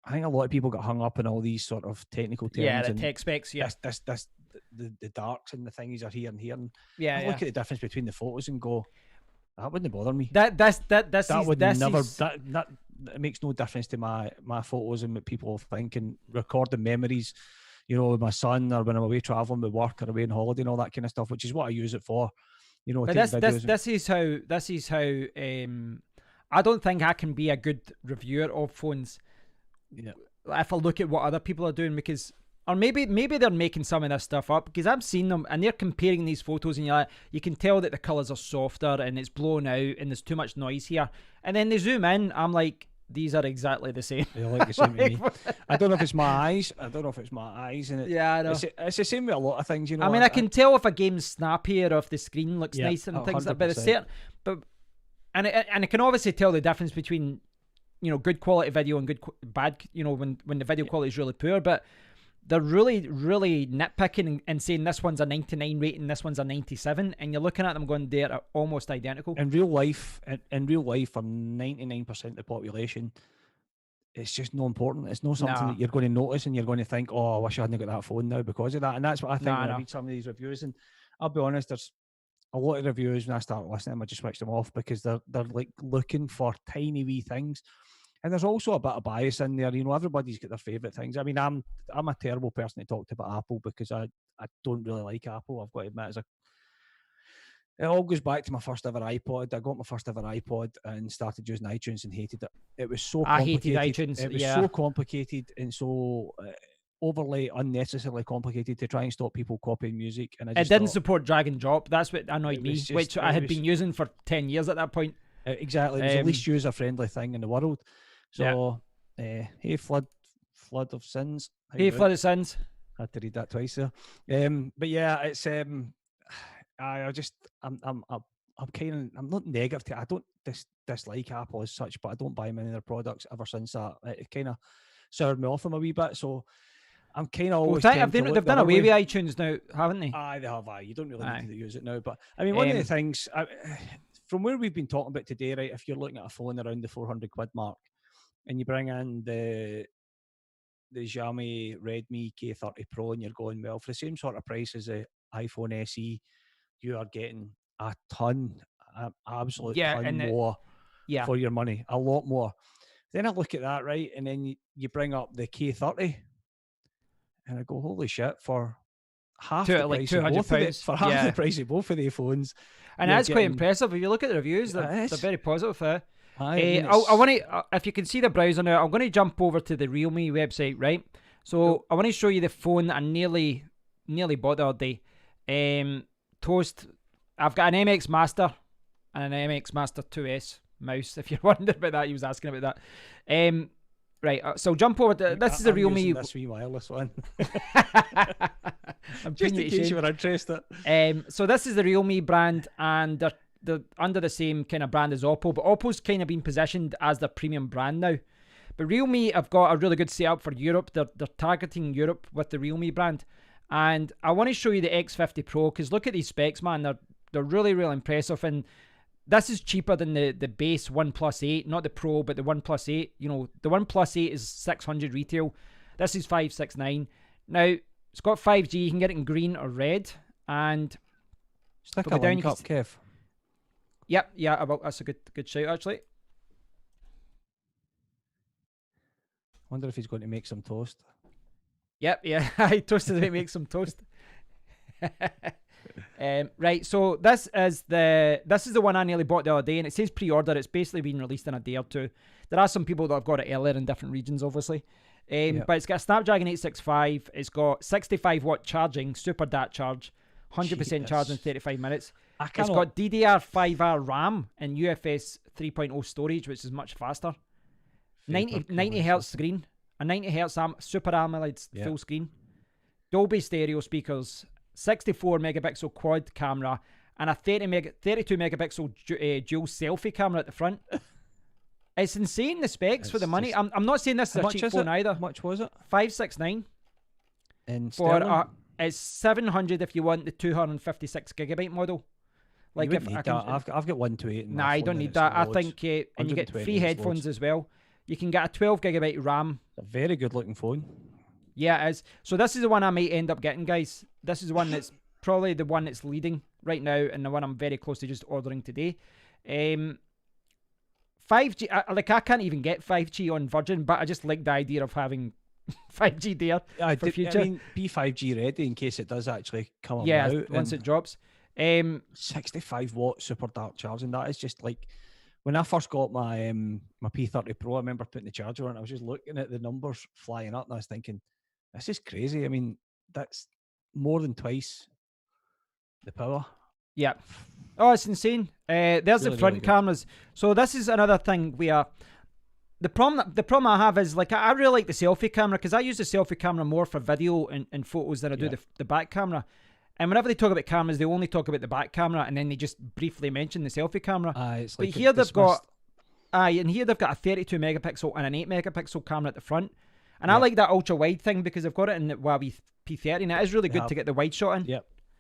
I think a lot of people get hung up in all these sort of technical terms. Yeah, the and tech specs. Yeah, the darks and the thingies are here and here. And yeah, I look at the difference between the photos and go, that wouldn't bother me. That it makes no difference to my photos and what people think, and recording memories, with my son, or when I'm away traveling with work or away on holiday and all that kind of stuff, which is what I use it for. But this is how I don't think I can be a good reviewer of phones. Yeah. If I look at what other people are doing, because or maybe they're making some of this stuff up, because I've seen them and they're comparing these photos, and you can tell that the colours are softer and it's blown out and there's too much noise here. And then they zoom in, I'm like, these are exactly the same. They look the same to me. I don't know if it's my eyes. And yeah, I know. It's the same with a lot of things, I mean, I can tell if a game's snappy or if the screen looks nice and things like that. And it can obviously tell the difference between, good quality video and bad, when the video quality is really poor. But they're really, really nitpicking and saying this one's a 99 rating, this one's a 97, and you're looking at them going, they're almost identical. In real life, for 99% of the population, it's just no important. It's not something that you're going to notice and you're going to think, oh, I wish I hadn't got that phone now because of that. And that's what I think when I read some of these reviews. And I'll be honest, there's a lot of reviews when I start listening, I just switch them off because they're like looking for tiny wee things. And there's also a bit of bias in there. Everybody's got their favourite things. I mean, I'm a terrible person to talk to about Apple because I don't really like Apple. I've got to admit, it all goes back to my first ever iPod. I got my first ever iPod and started using iTunes and hated it. It was so complicated. I hated iTunes. It was so complicated and so overly unnecessarily complicated to try and stop people copying music. And it didn't support drag and drop. That's what annoyed me, which I had been using for 10 years at that point. Exactly. It was the least user-friendly thing in the world. So, hey, flood of sins. Hey, flood of sins. I had to read that twice there. But yeah, it's I'm not negative. I don't dislike Apple as such, but I don't buy many of their products ever since that. It kind of soured me off them a wee bit. So I'm kind of always. They've done away with iTunes now, haven't they? Aye, they have. You don't really need to use it now. But I mean, one of the things from where we've been talking about today, right? If you're looking at a phone around the 400 quid mark, and you bring in the Xiaomi Redmi K30 Pro, and you're going, well, for the same sort of price as the iPhone SE, you are getting a ton, more for your money, a lot more. Then I look at that, right, and then you bring up the K30, and I go, holy shit, for half the price of both of the price of both of the phones. And that's quite impressive. If you look at the reviews, they're very positive. I want to, if you can see the browser now, I'm going to jump over to the Realme website, right? So I want to show you the phone that I nearly bought the other day. Toast. I've got an MX Master and an MX Master 2S mouse. If you're wondering about that, you was asking about that. Right. So jump over to this is a Realme. This wee wireless one. I'm just in case you were interested. So this is the Realme brand, and they're under the same kind of brand as Oppo, but Oppo's kind of been positioned as the premium brand now. But Realme have got a really good setup for Europe. They're targeting Europe with the Realme brand. And I want to show you the X50 Pro, because look at these specs, man. They're really, really impressive. And this is cheaper than the base OnePlus 8, not the Pro, but the OnePlus 8. The OnePlus 8 is 600 retail. This is 569. Now, it's got 5G. You can get it in green or red. And stick a link up, Kev. Yep, yeah, that's a good shout, actually. Wonder if he's going to make some toast. Yep, yeah, I toasted to make some toast. Right, so this is the one I nearly bought the other day, and it says pre-order. It's basically been released in a day or two. There are some people that have got it earlier in different regions, obviously. But it's got a Snapdragon 865. It's got 65 watt charging, super DAT charge, 100% charge in 35 minutes. It's got DDR5R RAM and UFS 3.0 storage, which is much faster. 90 hertz screen, a 90 hertz super AMOLED full screen, Dolby stereo speakers, 64 megapixel quad camera, and a 32 megapixel dual selfie camera at the front. It's insane, the specs for the money. I'm not saying this is a cheap phone either. How much was it? 569. In for it's 700 if you want the 256 gigabyte model. Like if I can, I've got 128. Nah, I don't need that. I think, and you get free headphones as well. You can get a 12 gigabyte RAM. A very good looking phone. Yeah, it is. So this is the one I might end up getting, guys. This is the one that's probably the one that's leading right now, and the one I'm very close to just ordering today. 5G, I can't even get 5G on Virgin, but I just like the idea of having 5G there for future. I mean, be 5G ready in case it does actually come out. Yeah, once it drops. 65 watt super dark charging. That is just like when I first got my my P30 Pro. I remember putting the charger on. I was just looking at the numbers flying up, and I was thinking, this is crazy. I mean, that's more than twice the power. Yeah. Oh, it's insane. There's really, the front really cameras. So this is another thing where the problem I have is, like, I really like the selfie camera because I use the selfie camera more for video and photos than I do the back camera. And whenever they talk about cameras, they only talk about the back camera, and then they just briefly mention the selfie camera. It's like but here they've got, and here they've got a 32 megapixel and an 8 megapixel camera at the front. And I like that ultra wide thing because I've got it in the Huawei P30, and it is really good to get the wide shot in.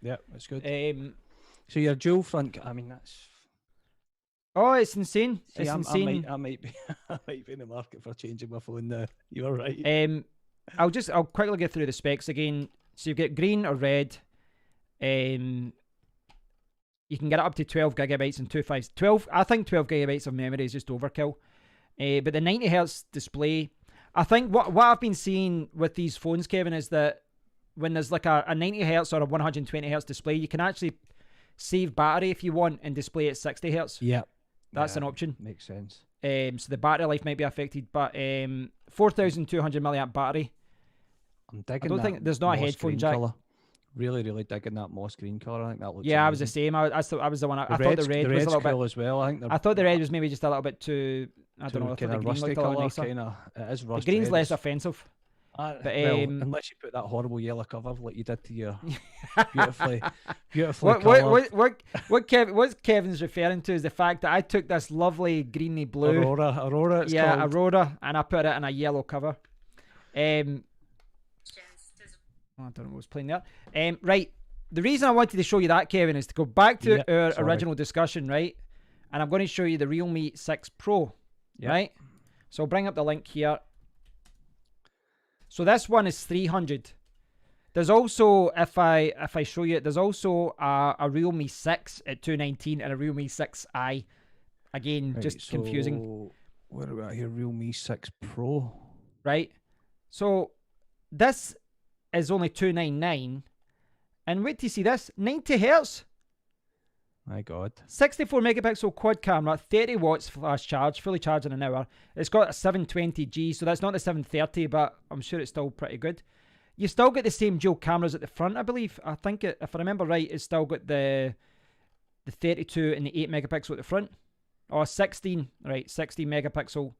Yep, it's good. So your dual front, I mean, that's. Oh, it's insane! See, it's insane. I might be in the market for changing my phone now. You're right. I'll quickly go through the specs again. So you get green or red. You can get it up to 12 gigabytes and 12. I think 12 gigabytes of memory is just overkill. But the 90 hertz display, I think what I've been seeing with these phones, Kevin, is that when there's like a 90 hertz or a 120 hertz display, you can actually save battery if you want and display at 60 hertz. Yeah, that's an option. Makes sense. So the battery life might be affected, but 4,200 milliamp battery. I'm digging. I don't think there's not a headphone jack. Color. Really digging that moss green color. I think that looks. Yeah, amazing. I was the same. I was the one. I thought the red was a little cool bit as well. I thought the red was maybe just a little bit too. I don't know. I thought the green looked a little nicer. It is rust. The green's less offensive. But unless you put that horrible yellow cover like you did to your beautifully what Kevin's referring to is the fact that I took this lovely greeny blue Aurora. It's called. Aurora, and I put it in a yellow cover. I don't know what was playing there. Right. The reason I wanted to show you that, Kevin, is to go back to our original discussion, right? And I'm going to show you the Realme 6 Pro, right? So I'll bring up the link here. So this one is 300. There's also, if I show you it, there's also a Realme 6 at 219 and a Realme 6i. Again, just confusing. What about here? Realme 6 Pro. Right. So this is only 299. And wait to see this. 90 hertz. My God. 64 megapixel quad camera, 30 watts flash charge, fully charged in an hour. It's got a 720G, so that's not the 730, but I'm sure it's still pretty good. You still get the same dual cameras at the front, I believe. I think, if I remember right, it's still got the 32 and the 8 megapixel at the front. Or 16, right, 16 megapixel.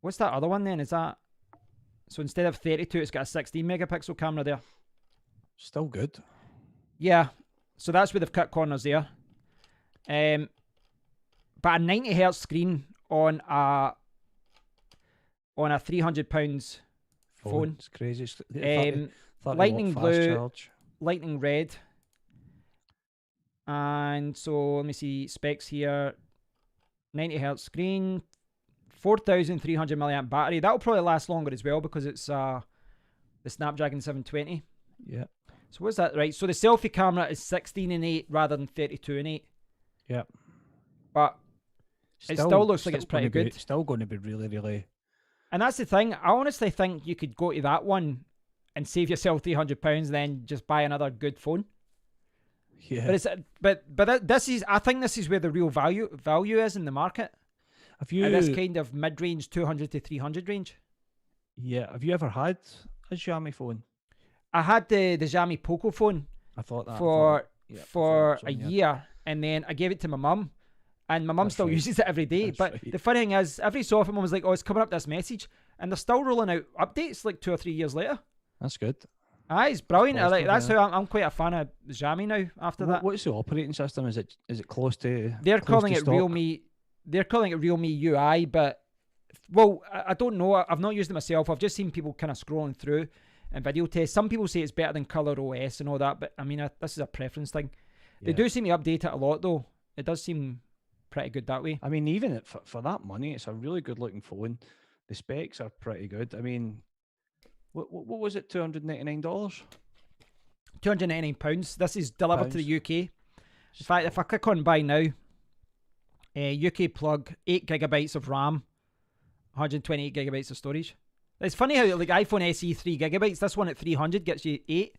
What's that other one then? Is that... So instead of 32, it's got a 16 megapixel camera there. Still good. Yeah. So that's where they've cut corners there. But a 90 hertz screen on a £300 phone. It's crazy. It's 30 lightning blue, charge. Lightning red. And so let me see specs here. 90 hertz screen, 4,300 milliamp battery. That'll probably last longer as well because it's the Snapdragon 720. Yeah. So what's that? Right. So the selfie camera is 16 and 8 rather than 32 and 8. Yeah. But it still looks like it's pretty good. It's still going to be really. And that's the thing. I honestly think you could go to that one and save yourself £300, then just buy another good phone. Yeah. But it's this is, I think this is where the real value is in the market. Have you? At this kind of mid-range 200 to 300 range. Yeah. Have you ever had a Xiaomi phone? I had the Xiaomi Poco phone I thought that. for a year, and then I gave it to my mum, and my mum still uses it every day. But the funny thing is, every so often, mum was like, "Oh, it's coming up this message," and they're still rolling out updates like 2 or 3 years later. That's good. Aye, it's brilliant. That's yeah. how I'm quite a fan of Xiaomi now. After that, What's the operating system? Is it close to? they're close calling to it stock? Realme. They're calling it Realme UI, but well, I don't know. I've not used it myself. I've just seen people kind of scrolling through and video tests. Some people say it's better than Color OS and all that, but I mean, this is a preference thing. They do seem to update it a lot, though. It does seem pretty good that way. I mean, even for that money, it's a really good looking phone. The specs are pretty good. I mean, what was it? $299. £299. This is delivered to the UK. In fact, if I click on buy now, UK plug, 8 gigabytes of RAM, 128 gigabytes of storage. It's funny how like iPhone SE 3 gigabytes, this one at 300 gets you 8.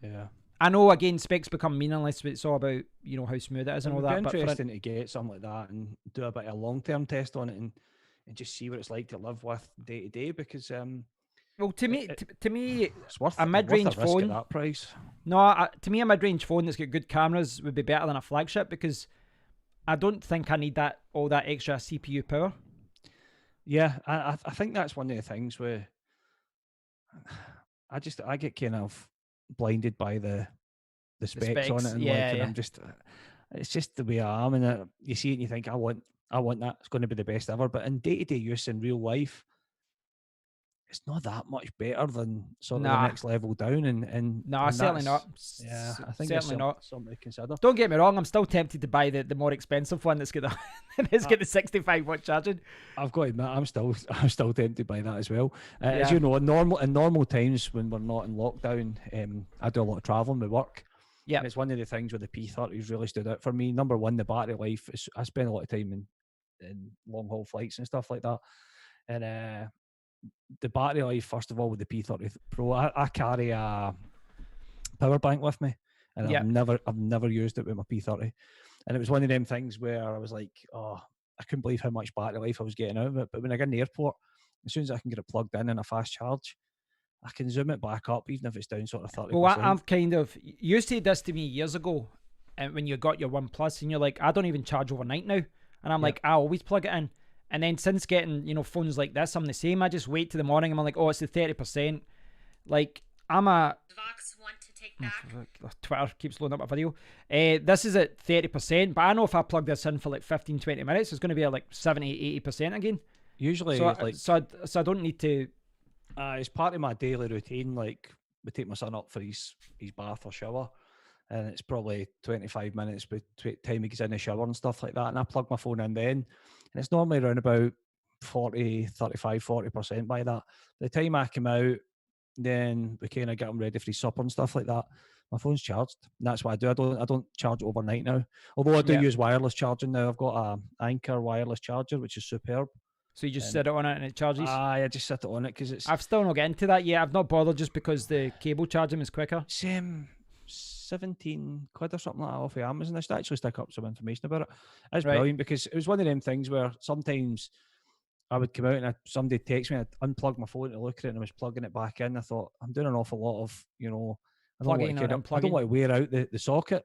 Yeah. I know, again, specs become meaningless, but it's all about, you know, how smooth it is and all that. It'd be interesting to get something like that and do a bit of long-term test on it and just see what it's like to live with day to day, because well, to me, it's worth a mid-range worth the risk phone at that price. No, to me, a mid-range phone that's got good cameras would be better than a flagship, because I don't think I need all that extra CPU power. Yeah, I think that's one of the things where I get kind of blinded by the specs on it, and and I'm just it's just the way I am, and you see it and you think I want that, it's going to be the best ever, but in day-to-day use in real life, it's not that much better than sort of the next level down, and certainly not. Yeah, I think certainly not. Something to consider. Don't get me wrong, I'm still tempted to buy the more expensive one that's got the 65-watt charging. I've got to admit, I'm still tempted by that as well. As you know, in normal times when we're not in lockdown, I do a lot of traveling with work. Yeah, it's one of the things where the P30's really stood out for me. Number one, the battery life. I spend a lot of time in long haul flights and stuff like that, and the battery life, first of all, with the P30 Pro, I carry a power bank with me, and I've never used it with my P30, and it was one of them things where I was like, oh, I couldn't believe how much battery life I was getting out of it. But when I get in the airport, as soon as I can get it plugged in and a fast charge, I can zoom it back up, even if it's down sort of 30%. Well, I've kind of, you said this to me years ago, and when you got your OnePlus, and you're like, I don't even charge overnight now, and I'm like, I always plug it in. And then since getting, phones like this, I'm the same. I just wait till the morning and I'm like, oh, it's the 30%. Like, I'm a... Vox want to take back. Twitter keeps loading up a video. This is at 30%, but I know if I plug this in for like 15, 20 minutes, it's going to be at like 70, 80% again. Usually, so I don't need to... it's part of my daily routine. Like, we take my son up for his bath or shower, and it's probably 25 minutes by the time he gets in the shower and stuff like that, and I plug my phone in then, and it's normally around about 40% by that. By the time I come out, then we kind of get him ready for his supper and stuff like that, my phone's charged, and that's what I do. I don't charge it overnight now, although I do use wireless charging now. I've got a Anker wireless charger, which is superb. So you just sit it on it and it charges? I just sit it on it because it's... I've still not got into that yet. I've not bothered just because the cable charging is quicker. Same. 17 quid or something like that off of Amazon. I should actually stick up some information about it. It's brilliant, because it was one of them things where sometimes I would come out and somebody text me, I'd unplug my phone to look at it, and I was plugging it back in. I thought, I'm doing an awful lot of, I don't want to wear out the socket.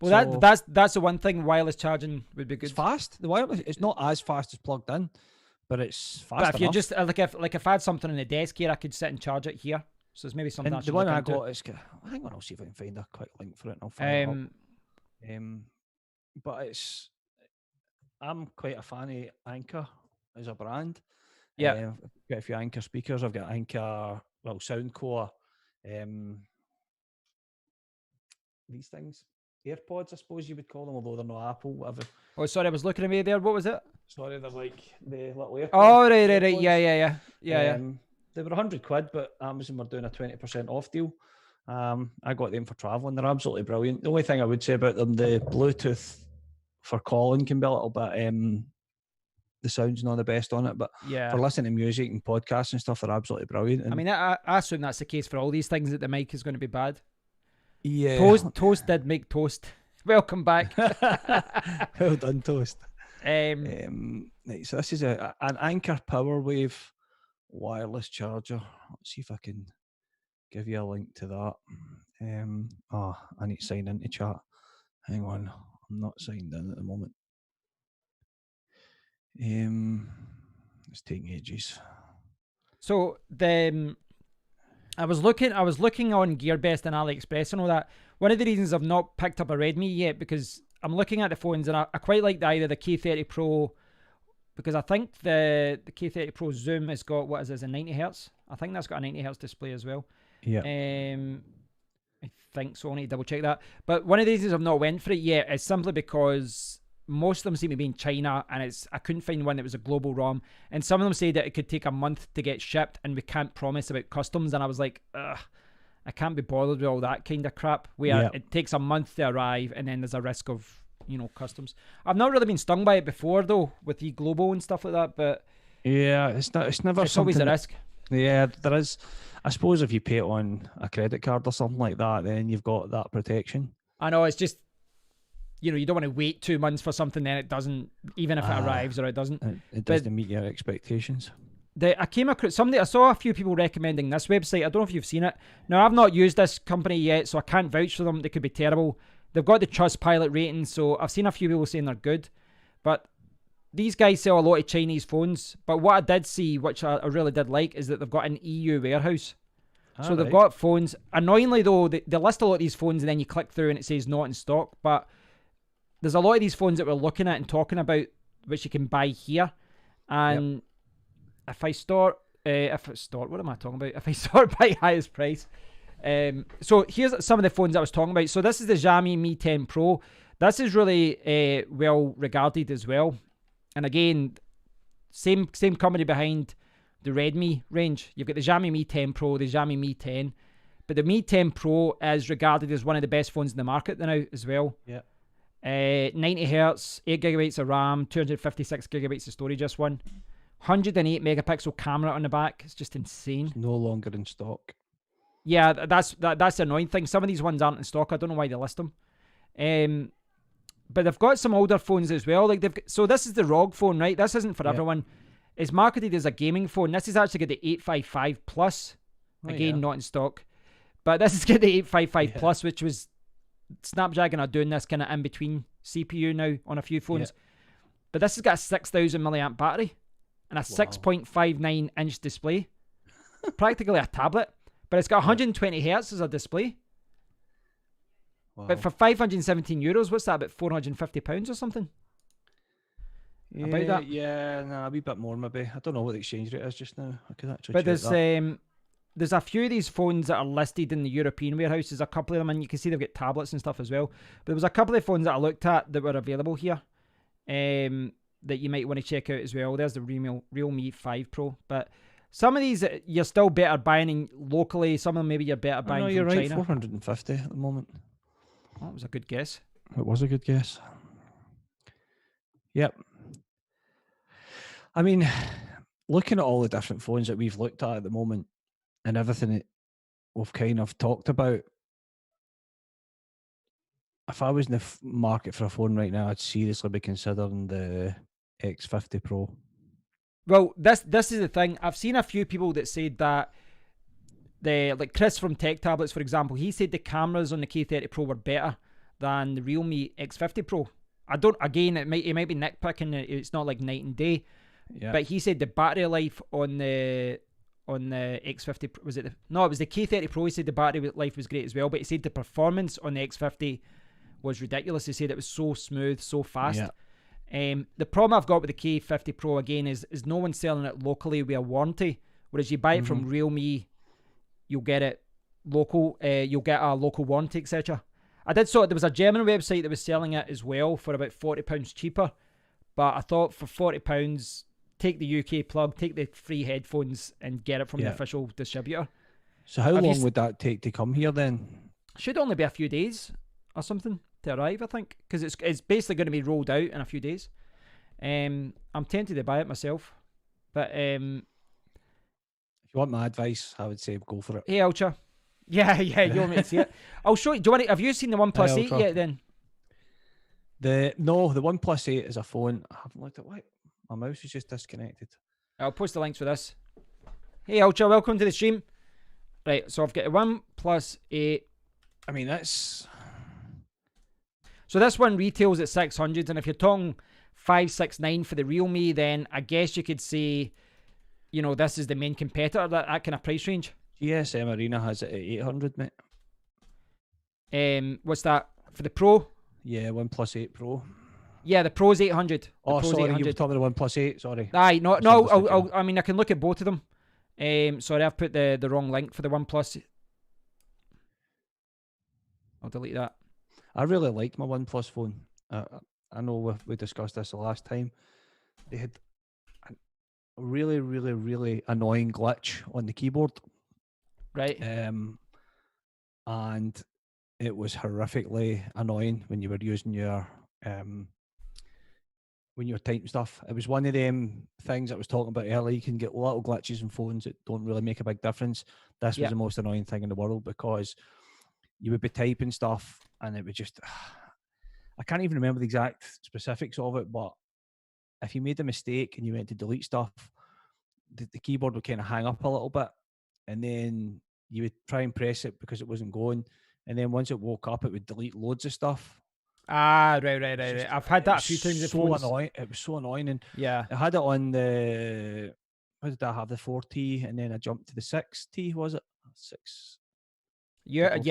Well, that's the one thing. Wireless charging would be good. It's fast. The wireless, it's not as fast as plugged in, but it's fast. But if you just if I had something on the desk here, I could sit and charge it here. So it's maybe something. And the one I got is, hang on, I'll see if I can find a quick link for it, and I'll find it up. But I'm quite a fan of Anker as a brand. Yeah, I've got a few Anker speakers. I've got Anker, Soundcore, these things, AirPods, I suppose you would call them, although they're not Apple, whatever. Oh, sorry, I was looking at me there. What was it? Sorry, they're like the little AirPods. Oh, right. Yeah. They were 100 quid, but Amazon were doing a 20% off deal. I got them for traveling. They're absolutely brilliant. The only thing I would say about them, the Bluetooth for calling can be a little bit, the sound's not the best on it, but for listening to music and podcasts and stuff, they're absolutely brilliant. And I mean, I assume that's the case for all these things, that the mic is going to be bad. Yeah. Toast did make toast. Welcome back. Well done, Toast. Um, Right, so this is an Anchor PowerWave wireless charger. Let's see if I can give you a link to that. I need to sign into chat. Hang on, I'm not signed in at the moment. It's taking ages. so I was looking on GearBest and AliExpress and all that. One of the reasons I've not picked up a Redmi yet, because I'm looking at the phones and I quite like either the K30 Pro, because I think the K30 Pro Zoom has got, what is this, a 90 hertz? I think that's got a 90 hertz display as well. Yeah. I think so. I need to double check that. But one of the reasons I've not went for it yet is simply because most of them seem to be in China, and I couldn't find one that was a global ROM. And some of them say that it could take a month to get shipped, and we can't promise about customs. And I was like, ugh, I can't be bothered with all that kind of crap. Where it takes a month to arrive, and then there's a risk of, customs. I've not really been stung by it before though, with the global and stuff like that. But yeah, it's never. It's always a risk. Yeah, there is. I suppose if you pay it on a credit card or something like that, then you've got that protection. I know, it's just, you don't want to wait 2 months for something, then it doesn't, even if it arrives or it doesn't. It doesn't meet your expectations. I came across I saw a few people recommending this website. I don't know if you've seen it. Now, I've not used this company yet, so I can't vouch for them. They could be terrible. They've got the Trustpilot rating, so I've seen a few people saying they're good. But these guys sell a lot of Chinese phones. But what I did see, which I really did like, is that they've got an EU warehouse. So they've got phones. Annoyingly, though, they list a lot of these phones, and then you click through and it says not in stock. But there's a lot of these phones that we're looking at and talking about, which you can buy here. And if I start, what am I talking about? If I start by highest price. So here's some of the phones I was talking about. So this is the Xiaomi Mi 10 Pro. This is really well regarded as well. And again, same company behind the Redmi range. You've got the Xiaomi Mi 10 Pro, the Xiaomi Mi 10. But the Mi 10 Pro is regarded as one of the best phones in the market now as well. Yeah. 90 hertz, 8 gigabytes of RAM, 256 gigabytes of storage. This one, 108 megapixel camera on the back. It's just insane. It's no longer in stock. Yeah, that's the annoying thing. Some of these ones aren't in stock. I don't know why they list them. But they've got some older phones as well. So this is the ROG phone, right? This isn't for everyone. It's marketed as a gaming phone. This is actually got the 855 Plus. Again, not in stock. But this is got the 855 Plus, which was Snapdragon are doing this kind of in between CPU now on a few phones. But this has got a 6,000 milliamp battery and a 6.59 inch display. Practically a tablet. But it's got 120 hertz as a display. Wow. But for €517, what's that, about £450 or something? Yeah, about that? Yeah, a wee bit more maybe. I don't know what the exchange rate is just now. I could actually But check that. There's a few of these phones that are listed in the European warehouse. There's a couple of them, and you can see they've got tablets and stuff as well. But there was a couple of phones that I looked at that were available here that you might want to check out as well. There's the Realme 5 Pro. But some of these you're still better buying locally. Some of them maybe you're better buying from China. China. 450 at the moment. That was a good guess. It was a good guess. Yep. I mean, looking at all the different phones that we've looked at the moment and everything that we've kind of talked about, if I was in the market for a phone right now, I'd seriously be considering the X50 Pro. Well, this is the thing. I've seen a few people that said that like Chris from Tech Tablets, for example, he said the cameras on the K30 Pro were better than the Realme X50 Pro. It might be nitpicking. It's not like night and day. Yeah. But he said the battery life on the X50 it was the K30 Pro. He said the battery life was great as well, but he said the performance on the X50 was ridiculous. He said it was so smooth, so fast. Yeah. The problem I've got with the K50 Pro again is no one's selling it locally with a warranty. Whereas you buy it from Realme, you'll get it local. You'll get a local warranty, etc. I did saw there was a German website that was selling it as well for about £40 cheaper. But I thought for £40, take the UK plug, take the free headphones, and get it from the official distributor. So how long would that take to come here then? Should only be a few days or something to arrive, I think, because it's basically going to be rolled out in a few days. I'm tempted to buy it myself, but if you want my advice, I would say go for it. Hey, Ultra. Yeah, you want me to see it? I'll show you. Have you seen the OnePlus 8 yet then? The OnePlus 8 is a phone. I haven't looked at what. My mouse is just disconnected. I'll post the links for this. Hey Ultra, welcome to the stream. Right, so I've got a OnePlus 8. I mean, that's... So this one retails at 600, and if you're talking 569 for the Realme, then I guess you could say, you know, this is the main competitor, that kind of price range. GSM Arena has it at 800, mate. What's that? For the Pro? Yeah, OnePlus 8 Pro. Yeah, the Pro's 800. Oh, sorry, you were talking about the OnePlus 8, sorry. Aye, no, I mean, I can look at both of them. Sorry, I've put the wrong link for the OnePlus. I'll delete that. I really like my OnePlus phone. I know we discussed this the last time. They had a really, really, really annoying glitch on the keyboard. Right. And it was horrifically annoying when you were using your when you were typing stuff. It was one of them things I was talking about earlier. You can get little glitches in phones that don't really make a big difference. This was the most annoying thing in the world, because you would be typing stuff and it would just... I can't even remember the exact specifics of it, but if you made a mistake and you went to delete stuff, the keyboard would kind of hang up a little bit, and then you would try and press it because it wasn't going, and then once it woke up, it would delete loads of stuff. Ah, right. I've had that a few times. It was so annoying. And yeah, I had it on the... What did I have? The 4T, and then I jumped to the 6T, was it? 6... you had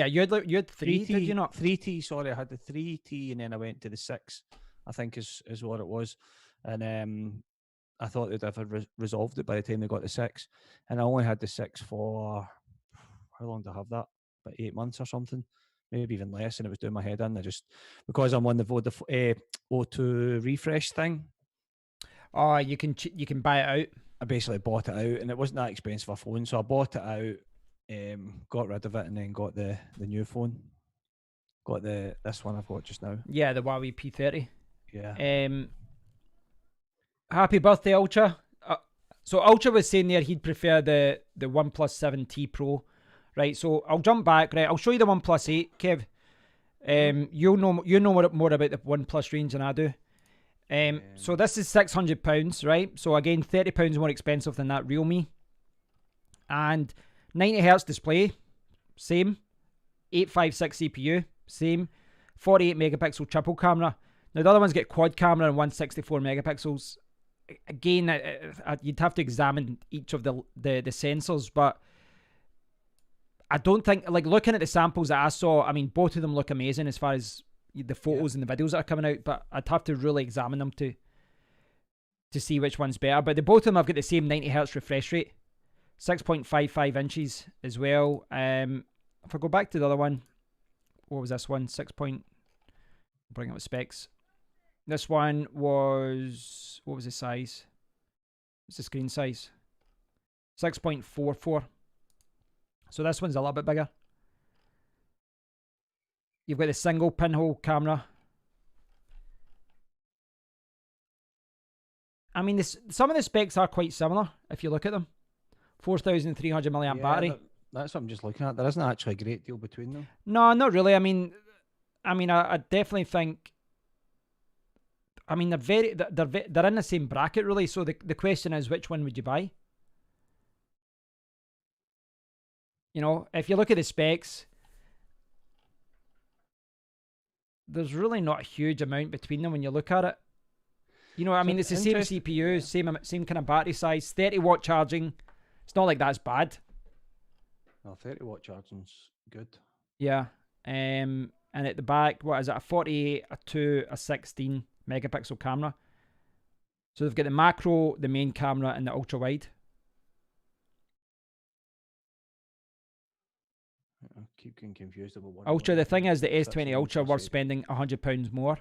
3, did you not? 3T, sorry, I had the 3T, and then I went to the 6, I think is what it was. And I thought they'd have resolved it by the time they got the 6. And I only had the 6 for... How long did I have that? About 8 months or something. Maybe even less, and it was doing my head in. I just... Because I'm on the O2 refresh thing. Oh, you can buy it out. I basically bought it out, and it wasn't that expensive a phone, so I bought it out, got rid of it, and then got the new phone. Got this one I've got just now. Yeah, the Huawei P30. Yeah. Happy birthday, Ultra. So Ultra was saying there he'd prefer the OnePlus 7T Pro, right? So I'll jump back, right? I'll show you the OnePlus 8, Kev. You know more about the OnePlus range than I do. So this is £600, right? So again, £30 more expensive than that Realme. And 90Hz display, same. 856 CPU, same. 48 megapixel triple camera. Now the other one's got quad camera and 164 megapixels. Again, you'd have to examine each of the sensors, but I don't think, like, looking at the samples that I saw, I mean, both of them look amazing as far as the photos and the videos that are coming out, but I'd have to really examine them to see which one's better. But both of them have got the same 90Hz refresh rate, 6.55 inches as well. If I go back to the other one, what was this one? Bring up the specs. This one was, what was the size? What's the screen size? 6.44. So this one's a little bit bigger. You've got the single pinhole camera. I mean, some of the specs are quite similar if you look at them. 4,300 milliamp battery. That's what I'm just looking at. There isn't actually a great deal between them. No, not really. I mean, I definitely think. I mean, they're in the same bracket, really. So the question is, which one would you buy? You know, if you look at the specs, there's really not a huge amount between them when you look at it. You know, I mean, it's the same CPU, same kind of battery size, 30-watt charging. It's not like that's bad. Well, 30-watt charging's good. Yeah. And at the back, what is it? A 48, a 2, a 16 megapixel camera. So they've got the macro, the main camera, and the ultra wide. I keep getting confused about what. Ultra. The thing is, the S20 Ultra worth spending £100 more,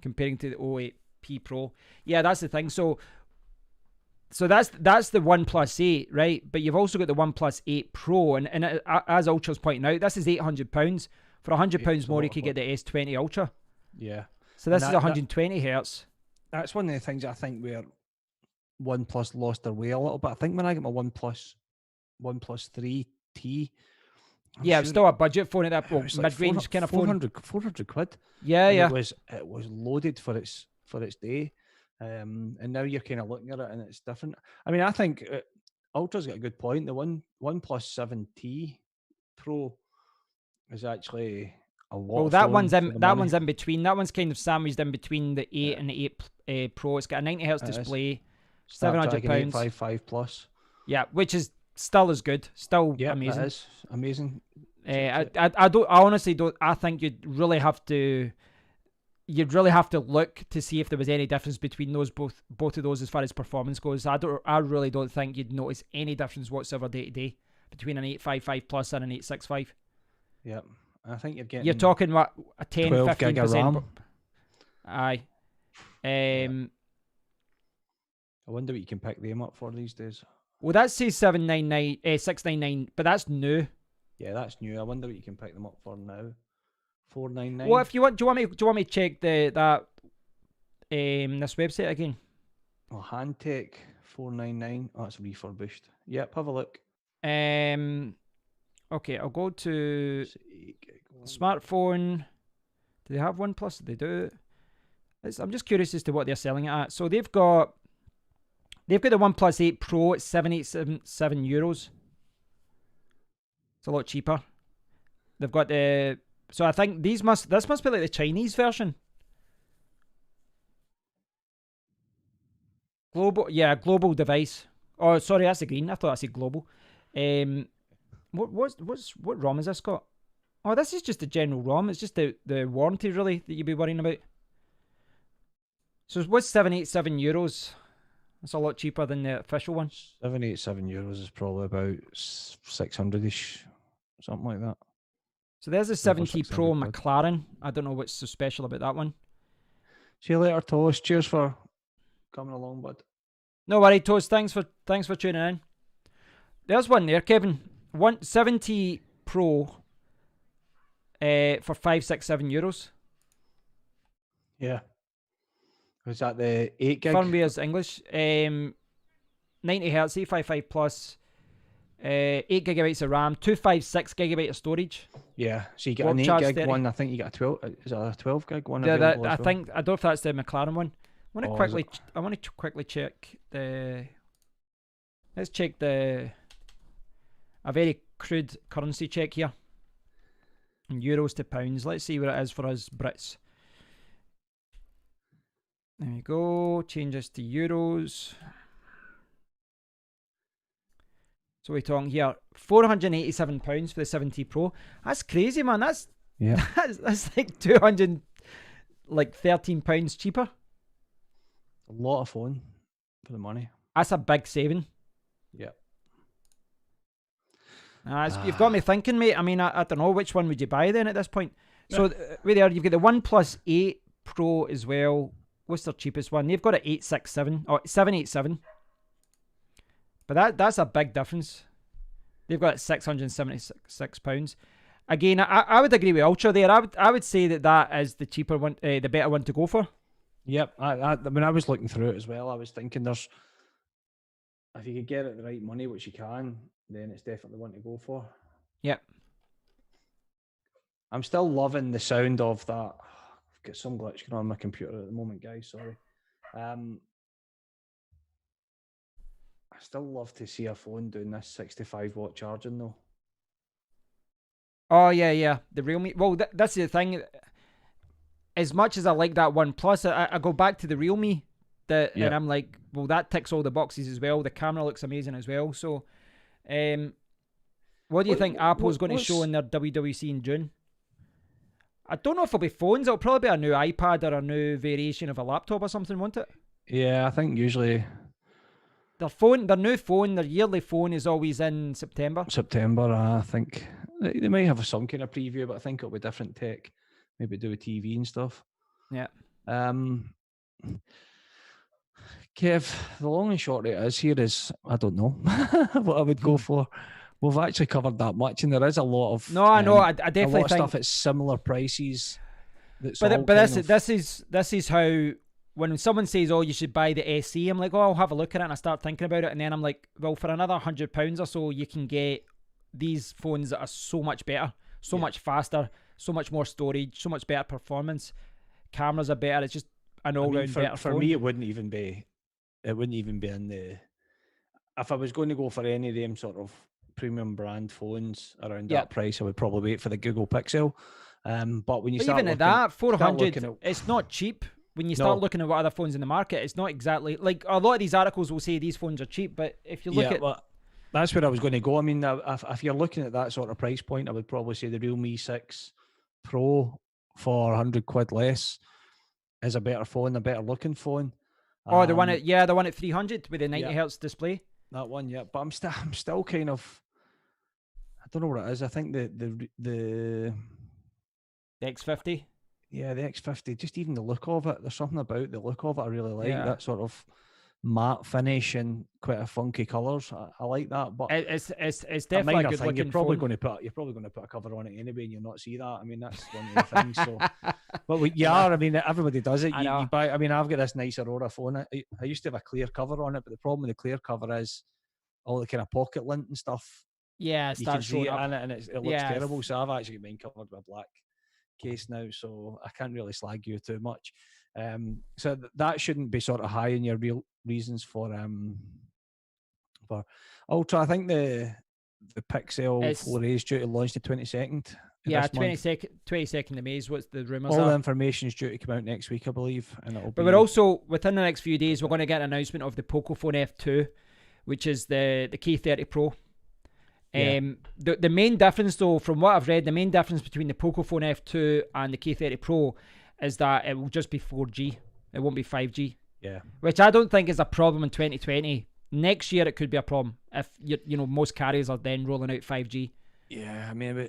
comparing to the 08P Pro. Yeah, that's the thing. So that's the OnePlus 8, right? But you've also got the OnePlus 8 Pro, and as Ultra's pointing out, this is £800. For £100 more, you could get the S20 Ultra. Yeah. So this is 120 hertz. That's one of the things I think where OnePlus lost their way a little bit. I think when I get my OnePlus 3T, Yeah, it's still a budget phone at that point, mid-range kind of phone. 400 quid. Yeah, and yeah. It was loaded for its day, and now you're kind of looking at it and it's different. I mean, I think Ultra's got a good point. The OnePlus 7T Pro is actually a lot. Well, that one's in between. That one's kind of sandwiched in between the 8 and the 8 Pro. It's got a 90Hz display, £700. 855 plus. Yeah, which is still as good. Still amazing. It is amazing. I honestly don't. I think you'd really have to look to see if there was any difference between those both of those as far as performance goes. I really don't think you'd notice any difference whatsoever day to day between an 855 plus and an 865. Yep. I think you're talking what, a 10, 12 15%. gig of RAM. Aye. I wonder what you can pick them up for these days. Well, that says 699, but that's new. Yeah, that's new. I wonder what you can pick them up for now. 499. Well, if you want, do you want me to check this website again? Well, Handtech 499. Oh, it's refurbished. Yep, have a look. Okay, I'll go to smartphone. Do they have OnePlus? They do. I'm just curious as to what they're selling it at. So they've got the OnePlus 8 Pro at €787. It's a lot cheaper. They've got so I think this must be like the Chinese version. Global device. Oh, sorry, that's the green. I thought I said global. What ROM has this got? Oh, this is just the general ROM. It's just the warranty really that you'd be worrying about. So what's €787? That's a lot cheaper than the official one. €787 is probably about 600ish, something like that. So there's a 70 Pro McLaren. I don't know what's so special about that one. See you later, Toast. Cheers for coming along, bud. No worry, Toast. Thanks for tuning in. There's one there, Kevin. 170 Pro for €567. Yeah. Was that the 8 gig? Firmware's English. 90Hz, 855 plus. 8 gigabytes of RAM, 256 gigabyte of storage. Yeah, so you get an 8 gig 30. One. I think you get a 12. Is it a 12 gig one? Yeah, I don't know if that's the McLaren one. I want to quickly check the. Let's check a very crude currency check here. In euros to pounds. Let's see what it is for us Brits. There we go. Change this to euros. So we're talking here £487 for the 70 Pro. That's crazy, man. That's like £213 cheaper. A lot of phone for the money. That's a big saving. Yeah. You've got me thinking, mate. I mean, I don't know, which one would you buy then at this point? So wait there, you've got the OnePlus 8 Pro as well. What's their cheapest one? They've got an 867 or 787. But that's a big difference. They've got £676. Again, I would agree with Ultra there. I would say that is the cheaper one, the better one to go for. Yep. I mean, I was looking through it as well. I was thinking if you could get it the right money, which you can, then it's definitely one to go for. Yep. I'm still loving the sound of that. I've got some glitch going on my computer at the moment, guys. Sorry. I still love to see a phone doing this 65-watt charging though. Oh yeah, the Realme. Well, that's the thing. As much as I like that OnePlus, I go back to the Realme, and I'm like, well, that ticks all the boxes as well. The camera looks amazing as well. So, what do you think Apple's going to show in their WWC in June? I don't know if it'll be phones. It'll probably be a new iPad or a new variation of a laptop or something, won't it? Yeah, I think usually. Their new phone, their yearly phone is always in September. I think they might have some kind of preview, but I think it'll be different tech. Maybe do a TV and stuff. Yeah. Kev, the long and short of it is here is, I don't know what I would go for. We've actually covered that much, and there is a lot of I know. I definitely a lot of think stuff at similar prices. But this is how. When someone says, "Oh, you should buy the SE," I'm like, "Oh, I'll have a look at it," and I start thinking about it, and then I'm like, "Well, for another £100 or so, you can get these phones that are so much better, so much faster, so much more storage, so much better performance. Cameras are better. It's just an all-round better for phone. me, it wouldn't even be in the. If I was going to go for any of them sort of premium brand phones around that price, I would probably wait for the Google Pixel. But when you start even looking, at that, 400, it's not cheap. When you start looking at what other phones in the market, it's not exactly like a lot of these articles will say these phones are cheap, but if you look at, well, that's where I was going to go. I mean, if you're looking at that sort of price point, I would probably say the Realme 6 Pro for £100 less is a better phone, a better looking phone. the one at 300 with the 90 hertz display. That one, yeah. But I'm still kind of, I don't know what it is. I think the X50. Yeah, the X50. Just even the look of it. There's something about the look of it I really like. That sort of matte finish and quite a funky colours. I like that. But it's definitely a good looking you're probably phone. going to put a cover on it anyway, and you'll not see that. I mean, that's one of the things. So, but you are. I mean, everybody does it. You buy. I mean, I've got this nice Aurora phone. I used to have a clear cover on it, but the problem with the clear cover is all the kind of pocket lint and stuff. Yeah, you can see it in it, and it looks terrible. So I've actually got mine covered with a black case now, so I can't really slag you too much. So that shouldn't be sort of high in your real reasons for Ultra. I think the Pixel 4a is due to launch the 22nd. Yeah, 22nd of May is what the rumours are. All the information is due to come out next week, I believe, and it'll. But we're also within the next few days we're going to get an announcement of the Pocophone F2, which is the K30 Pro. The main difference, though, from what I've read, the main difference between the Pocophone F2 and the K30 Pro is that it will just be 4G. It won't be 5G. Yeah. Which I don't think is a problem in 2020. Next year it could be a problem if most carriers are then rolling out 5G. Yeah, I mean,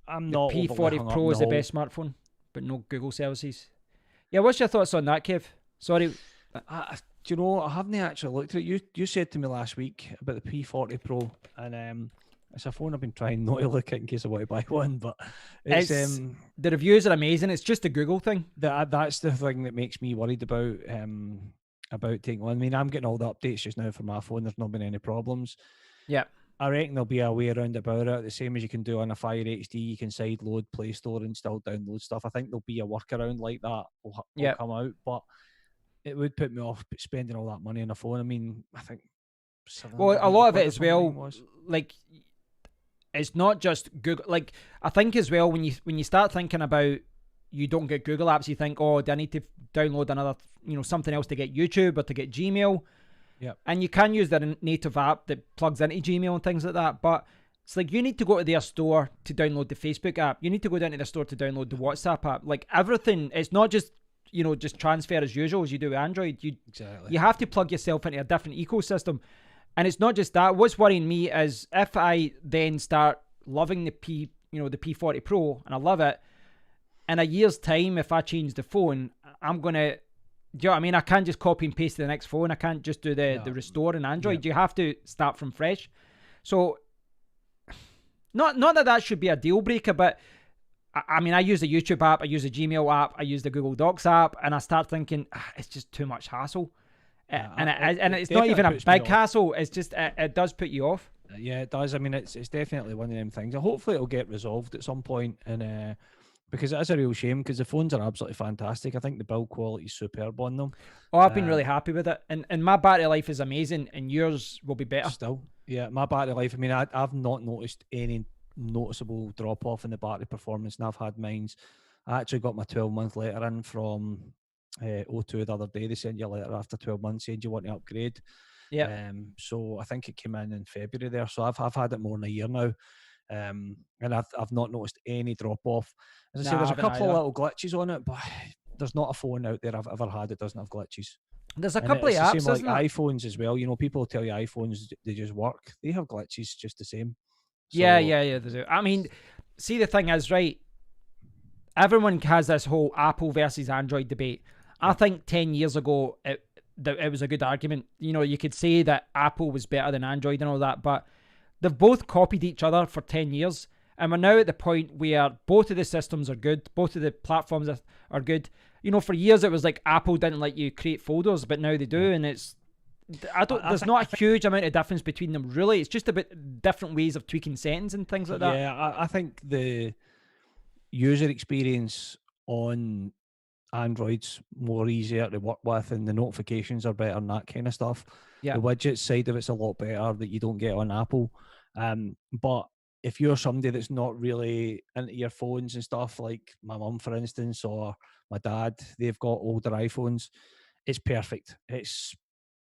I'm not. The P40 Pro is the best smartphone, but no Google services. Yeah, what's your thoughts on that, Kev? Sorry. Do you know, I haven't actually looked at it. You said to me last week about the P40 Pro, and it's a phone I've been trying not to look at in case I want to buy one, but it's the reviews are amazing. It's just a Google thing. That's the thing that makes me worried about taking one. I mean, I'm getting all the updates just now for my phone. There's not been any problems. Yeah. I reckon there'll be a way around about it, the same as you can do on a Fire HD. You can sideload Play Store and still download stuff. I think there'll be a workaround like that will come out, but it would put me off spending all that money on a phone. I mean, I think. Well, a lot of it as well, like, it's not just Google. Like, I think as well, when you start thinking about you don't get Google apps, you think, oh, do I need to download another, something else to get YouTube or to get Gmail? Yeah. And you can use their native app that plugs into Gmail and things like that, but it's like you need to go to their store to download the Facebook app. You need to go down to their store to download the WhatsApp app. Like, everything, it's not just just transfer as usual as you do with Android. You have to plug yourself into a different ecosystem. And it's not just that. What's worrying me is if I then start loving the P40 Pro, and I love it, in a year's time, if I change the phone, I'm going to, do you know what I mean? I can't just copy and paste to the next phone. I can't just do the restore in Android. You have to start from fresh. So, not that should be a deal breaker, but I mean, I use the YouTube app, I use the Gmail app, I use the Google Docs app, and I start thinking, it's just too much hassle. And it's not even a big hassle. It's just, it does put you off. Yeah, it does. I mean, it's definitely one of them things. Hopefully it'll get resolved at some point, and because it is a real shame, because the phones are absolutely fantastic. I think the build quality is superb on them. Oh, I've been really happy with it. And my battery life is amazing, and yours will be better. Still. Yeah, my battery life, I mean, I've not noticed any noticeable drop off in the battery performance, and I've had mines. I actually got my 12-month letter in from O2 the other day. They sent you a letter after 12 months saying you want to upgrade. Yeah. So I think it came in February there. So I've had it more than a year now. And I've not noticed any drop off. As I say, there's a couple of little glitches on it, but there's not a phone out there I've ever had that doesn't have glitches. There's a couple of apps, the same like iPhones as well. People tell you iPhones, they just work. They have glitches just the same. So, yeah, they do. I mean, see, the thing is, right, everyone has this whole Apple versus Android debate. I think 10 years ago, it was a good argument. You could say that Apple was better than Android and all that, but they've both copied each other for 10 years. And we're now at the point where both of the systems are good. Both of the platforms are good. For years it was like Apple didn't let you create folders, but now they do. And it's I don't. There's not a huge amount of difference between them, really. It's just about different ways of tweaking settings and things like that. Yeah, I think the user experience on Android's more easier to work with, and the notifications are better and that kind of stuff. Yeah. The widget side of it's a lot better that you don't get on Apple. But if you're somebody that's not really into your phones and stuff, like my mum, for instance, or my dad, they've got older iPhones, it's perfect. It's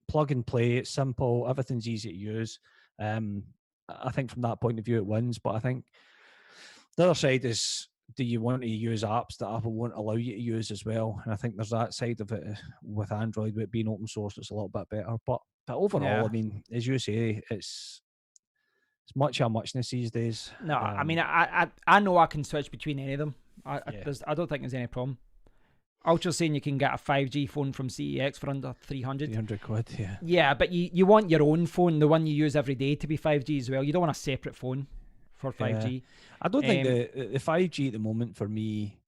plug and play, it's simple, everything's easy to use. I think from that point of view, it wins. But I think the other side is, do you want to use apps that Apple won't allow you to use as well? And I think there's that side of it with Android, with it being open source, it's a little bit better. But overall, Yeah. I mean, as you say, it's much a muchness these days. No, I mean, I know I can switch between any of them. I don't think there's any problem. Ultra's saying you can get a 5G phone from CEX for under 300. 300 quid, yeah. Yeah, but you want your own phone, the one you use every day, to be 5G as well. You don't want a separate phone for 5G. Yeah. I don't think the 5G at the moment for me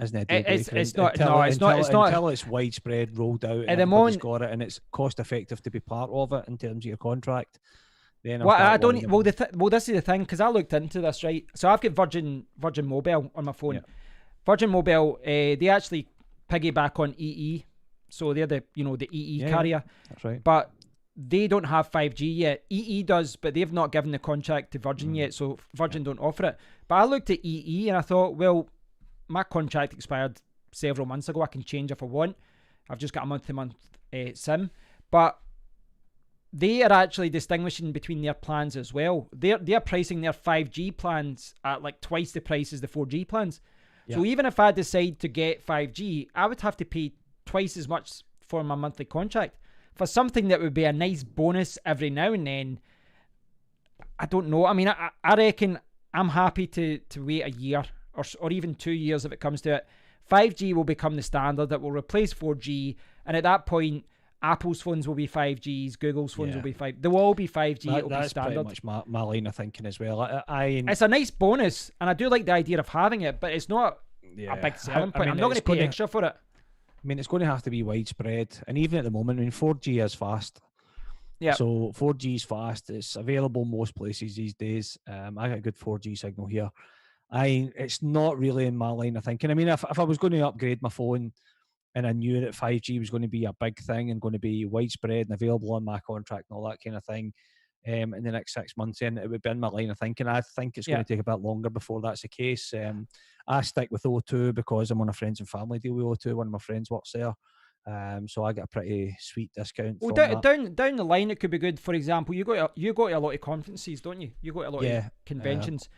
isn't a deal breaker. It's not. No, it's not. It's not until it's widespread, rolled out, and at the everybody's moment, got it, and it's cost effective to be part of it in terms of your contract. Then well, I don't. Well, this is the thing, because I looked into this, right? So I've got Virgin Mobile on my phone. Yeah. Virgin Mobile, they actually piggyback on EE, so they're the EE carrier. That's right. But they don't have 5G yet. EE does, but they've not given the contract to Virgin yet, so Virgin don't offer it. But I looked at EE and I thought, well, my contract expired several months ago. I can change if I want. I've just got a month-to-month SIM. But they are actually distinguishing between their plans as well. They're pricing their 5G plans at like twice the price as the 4G plans. Yeah. So even if I decide to get 5G, I would have to pay twice as much for my monthly contract for something that would be a nice bonus every now and then. I don't know. I mean, I reckon I'm happy to wait a year or even 2 years if it comes to it. 5G will become the standard that will replace 4G, and at that point, Apple's phones will be 5Gs, Google's phones will be 5. They will all be 5G. It'll be standard. That's pretty much my line of thinking as well. It's a nice bonus, and I do like the idea of having it, but it's not a big selling point. I'm not going to pay extra for it. I mean, it's going to have to be widespread, and even at the moment, I mean, 4G is fast. Yeah. So 4G is fast. It's available most places these days. I got a good 4G signal here. It's not really in my line of thinking. I mean, if I was going to upgrade my phone, and I knew that 5G was going to be a big thing and going to be widespread and available on my contract and all that kind of thing, in the next 6 months, then it would be in my line of thinking. I think it's going to take a bit longer before that's the case. I stick with O2 because I'm on a friends and family deal with O2. One of my friends works there. So I get a pretty sweet discount. Well, down the line, it could be good. For example, you go to a lot of conferences, don't you? You go to a lot of conventions,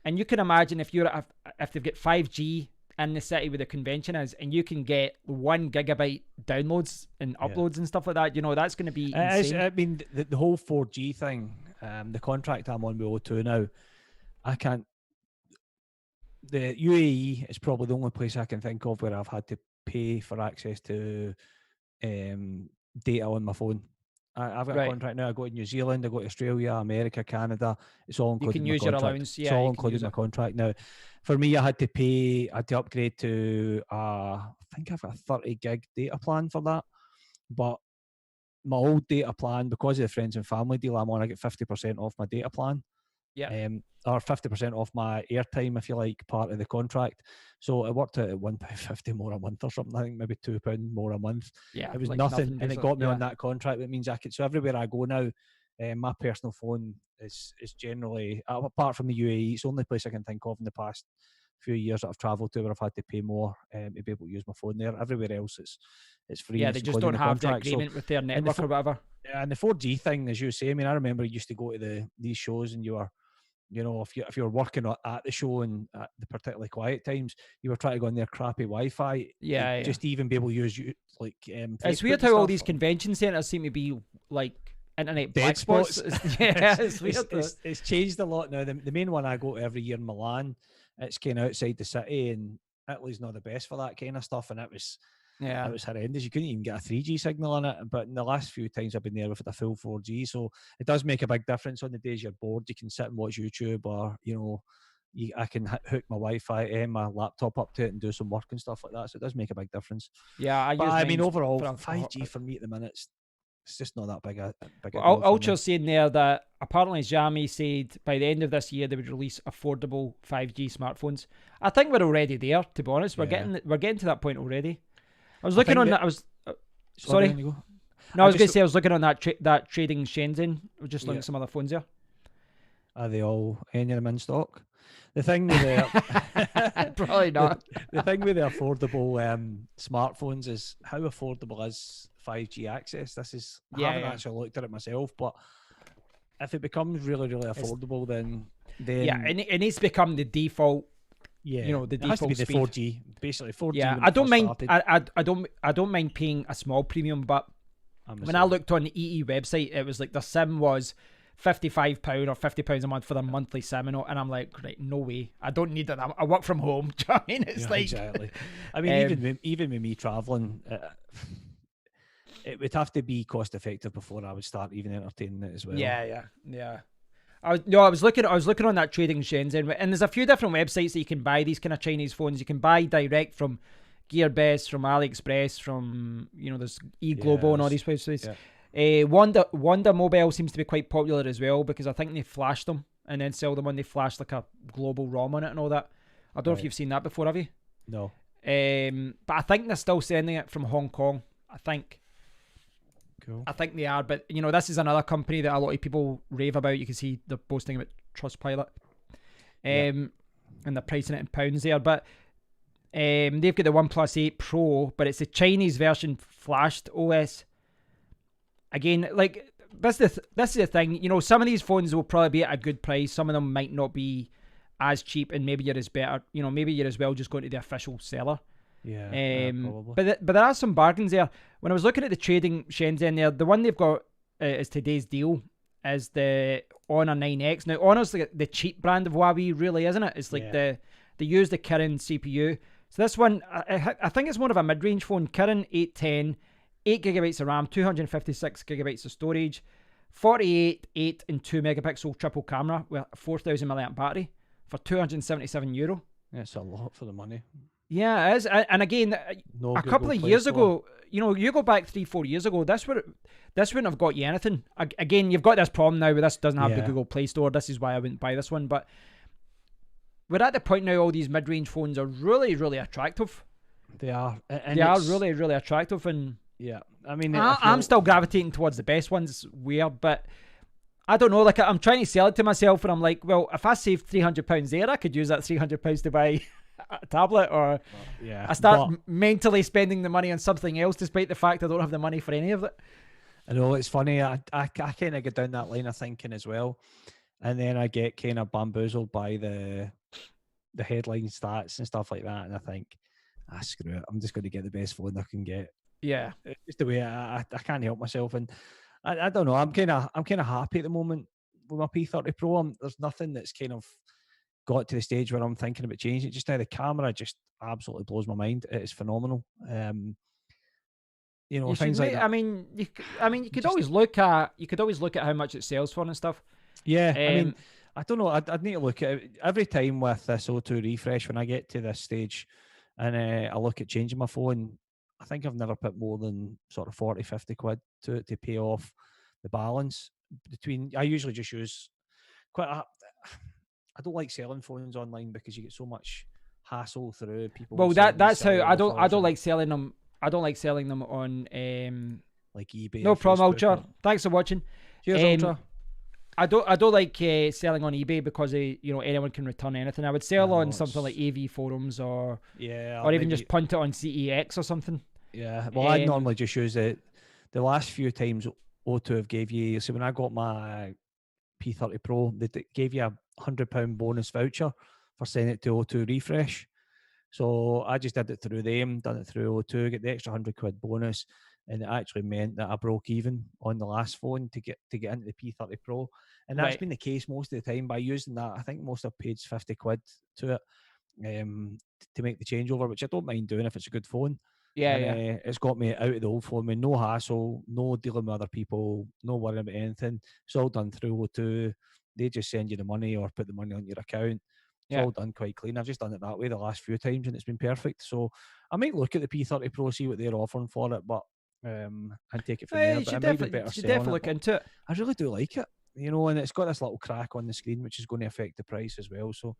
and you can imagine if they've got 5G in the city where the convention is, and you can get 1 gigabyte downloads and uploads and stuff like that. That's going to be insane. I mean, the whole 4G thing, the contract I'm on with O2 now, I can't. The UAE is probably the only place I can think of where I've had to pay for access to data on my phone. I've got a contract now. I go to New Zealand, I go to Australia, America, Canada. It's all included. You can use your allowance. Yeah, it's all included in my contract now. For me, I had to upgrade to I think I've got a 30 gig data plan for that. But my old data plan, because of the friends and family deal I'm on, I get 50% off my data plan. Yeah. Or 50% off my airtime, if you like, part of the contract. So it worked out at £1.50 more a month or something. I think maybe £2 more a month. Yeah, it was like nothing, and it got me on that contract. That means I could. So everywhere I go now, my personal phone is generally, apart from the UAE, it's the only place I can think of in the past few years that I've travelled to where I've had to pay more to be able to use my phone there. Everywhere else, it's free. Yeah, they just don't have the agreement with their network or whatever. And the 4G thing, as you say, I mean, I remember I used to go to these shows, and you were, if you were working at the show and at the particularly quiet times, you were trying to go on their crappy Wi-Fi. Just to even be able to use like. It's weird how all these convention centres seem to be like internet black spots. It's weird. It's changed a lot now. The main one I go to every year in Milan, it's kind of outside the city, and Italy's not the best for that kind of stuff, and it was horrendous. You couldn't even get a 3G signal on it. But in the last few times I've been there, we've had a full 4G, so it does make a big difference. On the days you're bored, you can sit and watch YouTube, or I can hook my Wi-Fi and my laptop up to it and do some work and stuff like that. So it does make a big difference. Yeah, I mean, overall, 5G for me at the minute, It's just not that big a Well, deal for me. Ultra's saying there that apparently Xiaomi said by the end of this year they would release affordable 5G smartphones. I think we're already there. To be honest, we're Yeah. getting to that point already. I was I looking think on that. that. I was Sorry, sorry. on you go. No, I I was going to just say I was looking on that trading Shenzhen. I was just looking yeah. at some other phones here. Are they all any of them in stock? The thing with Probably not. the thing with the affordable smartphones is how affordable is 5G access. I Yeah, haven't yeah, actually looked at it myself, but if it becomes really, really it's, affordable, then yeah. then It needs to become the default. yeah, The it has to be default the speed. 4G, basically 4G Yeah, when I it don't first mind. started. I don't mind paying a small premium, but I'm the when I same. looked on the EE website, it was like the sim was £55 or £50 a month for the monthly sim, and I'm like, right, no way, I don't need it. I work from home. Do you know what I mean? It's Yeah, like exactly. I mean, even with me traveling, it would have to be cost effective before I would start even entertaining it as well. yeah. I was looking on that trading Shenzhen, and there's a few different websites that you can buy these kind of Chinese phones. You can buy direct from Gearbest, from AliExpress, from there's eGlobal and all these places. Yeah. Wanda Mobile seems to be quite popular as well because I think they flash them and then sell them when they flash like a global ROM on it and all that. I don't know if you've seen that before, have you? No. But I think they're still sending it from Hong Kong. I think. Cool. I think they are, but this is another company that a lot of people rave about. You can see they're posting about Trustpilot, and they're pricing it in pounds there. But they've got the OnePlus 8 Pro, but it's a Chinese version flashed OS. Again, like this is the thing. Some of these phones will probably be at a good price. Some of them might not be as cheap, and maybe you're as better. Maybe you're as well just going to the official seller. Yeah, probably. But there are some bargains there. When I was looking at the trading Shenzhen there, the one they've got is today's deal is the Honor 9X. Now Honor's the cheap brand of Huawei, really, isn't it? It's like they use the Kirin CPU. So this one, I think it's more of a mid-range phone. Kirin 810, 8GB of RAM, 256GB of storage, 48, 8 and 2 megapixel triple camera with a 4000 milliamp battery for €277. Yeah, it's a lot for the money. Yeah, it is. And again, No a Google couple of Play years Store. ago, you go back 3-4 years ago, this wouldn't have got you anything. Again, you've got this problem now where this doesn't have the Google Play Store. This is why I wouldn't buy this one. But we're at the point now all these mid-range phones are really, really attractive. They are. And they are really, really attractive. And yeah, I mean, I'm still gravitating towards the best ones. It's weird, but I don't know. Like, I'm trying to sell it to myself, and I'm like, well, if I save £300 there, I could use that £300 to buy a tablet, or I start mentally spending the money on something else, despite the fact I don't have the money for any of it. I know it's funny. I kind of get down that line of thinking as well, and then I get kind of bamboozled by the headline stats and stuff like that, and I think, screw it, I'm just going to get the best phone I can get. Yeah, it's just the way I can't help myself, and I don't know. I'm kind of happy at the moment with my P30 Pro. There's nothing that's kind of got to the stage where I'm thinking about changing it. Just now, the camera just absolutely blows my mind. It is phenomenal. Things like that. I mean, you could always look at how much it sells for and stuff. Yeah, I mean, I don't know. I'd need to look at it every time with this O2 refresh when I get to this stage, and I look at changing my phone. I think I've never put more than sort of 40, 50 quid to pay off the balance between. I usually just use I don't like selling phones online because you get so much hassle through people. Well, that's how I don't like selling them. I don't like selling them on like eBay. No problem, Ultra. Thanks for watching. Cheers, Ultra. I don't like selling on eBay because anyone can return anything. I would sell on something like AV forums or even just punt it on CEX or something. Yeah, well, I normally just use it. The last few times O2 have gave you, so when I got my P30 Pro, they gave you £100 bonus voucher for sending it to O2 refresh. So I just did it through them, done it through O2, get the extra £100 bonus, and it actually meant that I broke even on the last phone to get into the P30 Pro, and that's been the case most of the time. By using that, I think most have paid £50 to it to make the changeover, which I don't mind doing if it's a good phone. It's got me out of the old phone with no hassle, no dealing with other people, no worrying about anything. It's all done through O2. They just send you the money or put the money on your account. It's all done quite clean. I've just done it that way the last few times and it's been perfect. So I might look at the P30 Pro, see what they're offering for it. But and take it from Yeah, there. you But should it might be definitely, better you should selling definitely it. look But into it. I really do like it, and it's got this little crack on the screen, which is going to affect the price as well. So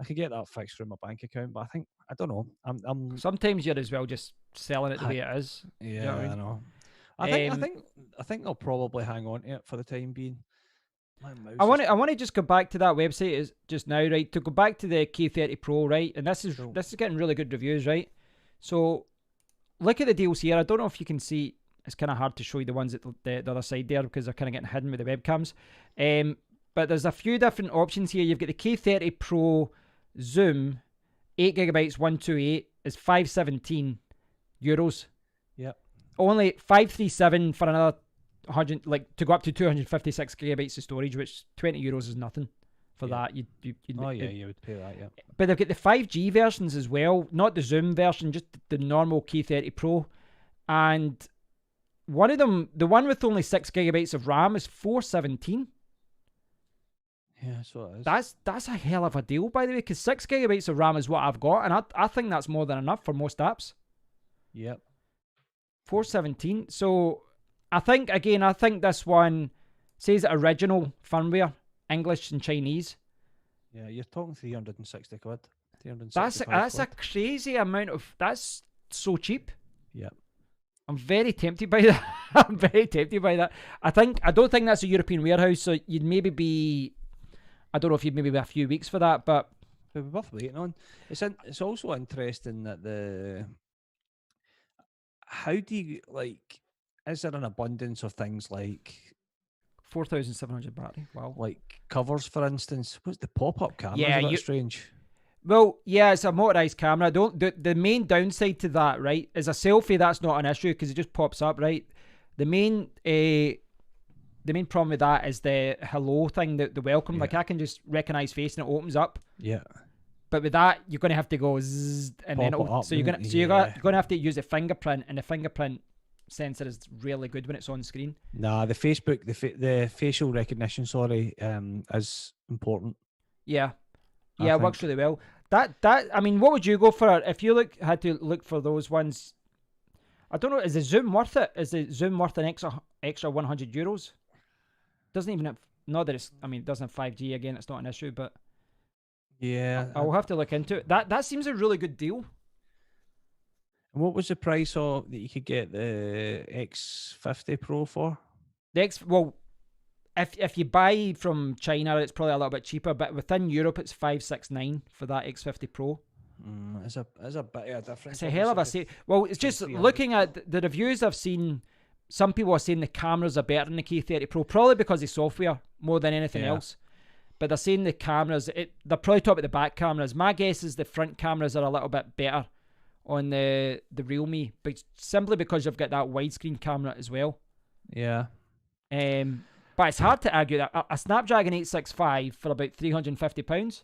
I could get that fixed through my bank account, but I don't know. Sometimes you're as well just selling it the way it is. You know what Yeah, I I mean? know. Um, I think I'll probably hang on to it for the time being. My I mouse is want to I want to just go back to that website is just now, right? To go back to the K30 Pro, right? And cool. this is getting really good reviews, right? So look at the deals here. I don't know if you can see. It's kind of hard to show you the ones at the other side there because they're kind of getting hidden with the webcams. But there's a few different options here. You've got the K30 Pro Zoom, 8GB 128 is €517. Yep. Only 537 for another 100, like to go up to 256GB of storage, which €20 is nothing for that. You would pay that, yeah. But they've got the 5G versions as well, not the Zoom version, just the normal K30 Pro. And one of them, the one with only 6GB of RAM, is 417. Yeah, so it is. That's a hell of a deal, by the way, because 6GB of RAM is what I've got, and I think that's more than enough for most apps. Yep. 417. So I think this one says original firmware, English and Chinese. Yeah, you're talking 360 quid. 365 That's quid. a crazy amount of. That's so cheap. Yep. I'm very tempted by that. I'm very tempted by that. I don't think that's a European warehouse, so you'd maybe be. I don't know if you'd maybe be a few weeks for that, but We'll be worth waiting on. It's also interesting that how do you like? Is there an abundance of things like 4,700 battery? Wow. like covers, for instance? What's the pop-up camera? Yeah, Is a bit strange. Well, yeah, it's a motorized camera. The main downside to that, right, is a selfie. That's not an issue because it just pops up, right. The main problem with that is the hello thing, the welcome. Yeah. Like I can just recognize face and it opens up. Yeah. But with that, you're going to have to go zzz, and then you're going to have to use a fingerprint, and the fingerprint sensor is really good when it's on screen. Nah, the Facebook, the facial recognition, is important. Yeah, it works really well. I mean, what would you go for if you had to look for those ones? I don't know. Is the Zoom worth it? Is the Zoom worth an extra €100? Doesn't even have, not that it's. I mean, it doesn't have 5G again. It's not an issue, but yeah, I'll have to look into it. That seems a really good deal. And what was the price of that you could get the X50 Pro for? If you buy from China, it's probably a little bit cheaper, but within Europe, it's 569 for that X50 Pro. It's a bit of a difference. It's a hell of a save. Well, it's just looking at the reviews I've seen. Some people are saying the cameras are better than the K30 Pro, probably because of software more than anything else. But they're saying the cameras, they're probably talking about the back cameras. My guess is the front cameras are a little bit better on the Realme, but simply because you've got that widescreen camera as well. Yeah. But it's hard to argue that a Snapdragon 865 for about £350.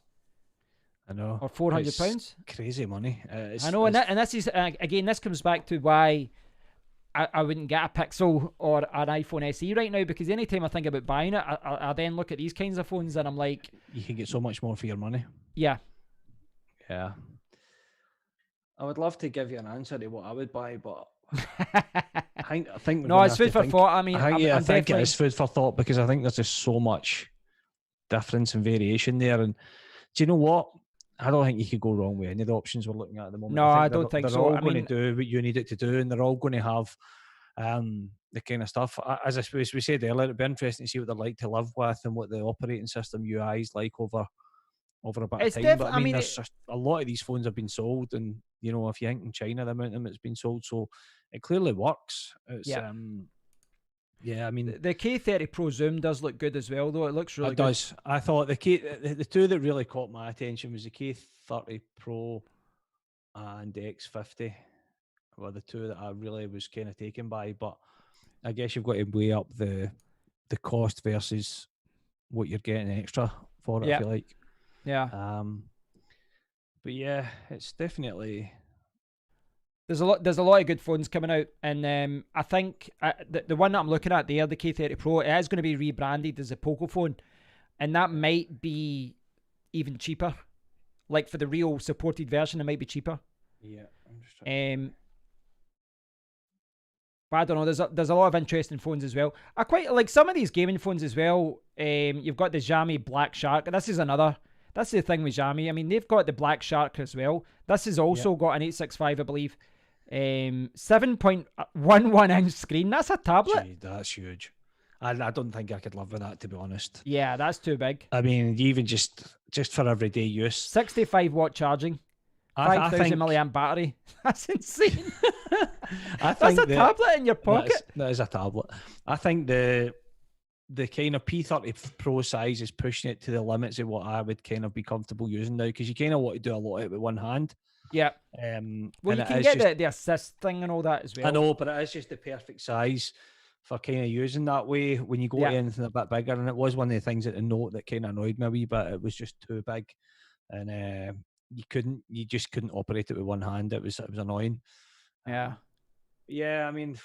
I know. Or £400. Crazy money. I know, and this is again, this comes back to why I wouldn't get a Pixel or an iPhone SE right now, because anytime I think about buying it, I then look at these kinds of phones and I'm like, you can get so much more for your money. Yeah. Yeah. I would love to give you an answer to what I would buy, but I think no, it's food for thought. I mean, I think it is food for thought, because I think there's just so much difference and variation there. And do you know what? I don't think you could go wrong with any of the options we're looking at the moment. No, I don't think so. They're all going to do what you need it to do, and they're all going to have the kind of stuff. As we said earlier, it'd be interesting to see what they're like to live with and what the operating system UI is like over a bit of time. But I mean, there's just a lot of these phones have been sold, and if you think in China the amount of them it's been sold, so it clearly works. It's, I mean, the K30 Pro Zoom does look good as well, though. It looks really good. It does. I thought the two that really caught my attention was the K30 Pro and the X50 were the two that I really was kind of taken by. But I guess you've got to weigh up the cost versus what you're getting extra for it, if you like. Yeah. But yeah, it's definitely. There's a lot of good phones coming out, and I think the one that I'm looking at there, the K30 Pro, it is going to be rebranded as a Poco phone, and that might be even cheaper. Like for the real supported version, it might be cheaper. Yeah, I'm just trying. But I don't know. There's a lot of interesting phones as well. I quite like some of these gaming phones as well. You've got the Xiaomi Black Shark. This is another. That's the thing with Xiaomi. I mean, they've got the Black Shark as well. This has also got an 865, I believe. 7.11 inch screen. That's a tablet. Gee, that's huge. I don't think I could live with that, to be honest. Yeah, that's too big. I mean, even just for everyday use. 65 watt charging. 5,000 milliamp battery. That's insane. That's a tablet in your pocket. That is a tablet. I think the kind of P30 Pro size is pushing it to the limits of what I would kind of be comfortable using now, because you kind of want to do a lot of it with one hand. Yeah. Well, you can get the assist thing and all that as well. I know, but it is just the perfect size for kind of using that way when you go to anything a bit bigger. And it was one of the things at the Note that kind of annoyed me a wee bit. It was just too big, and you just couldn't operate it with one hand. It was annoying. Yeah. Yeah, I mean,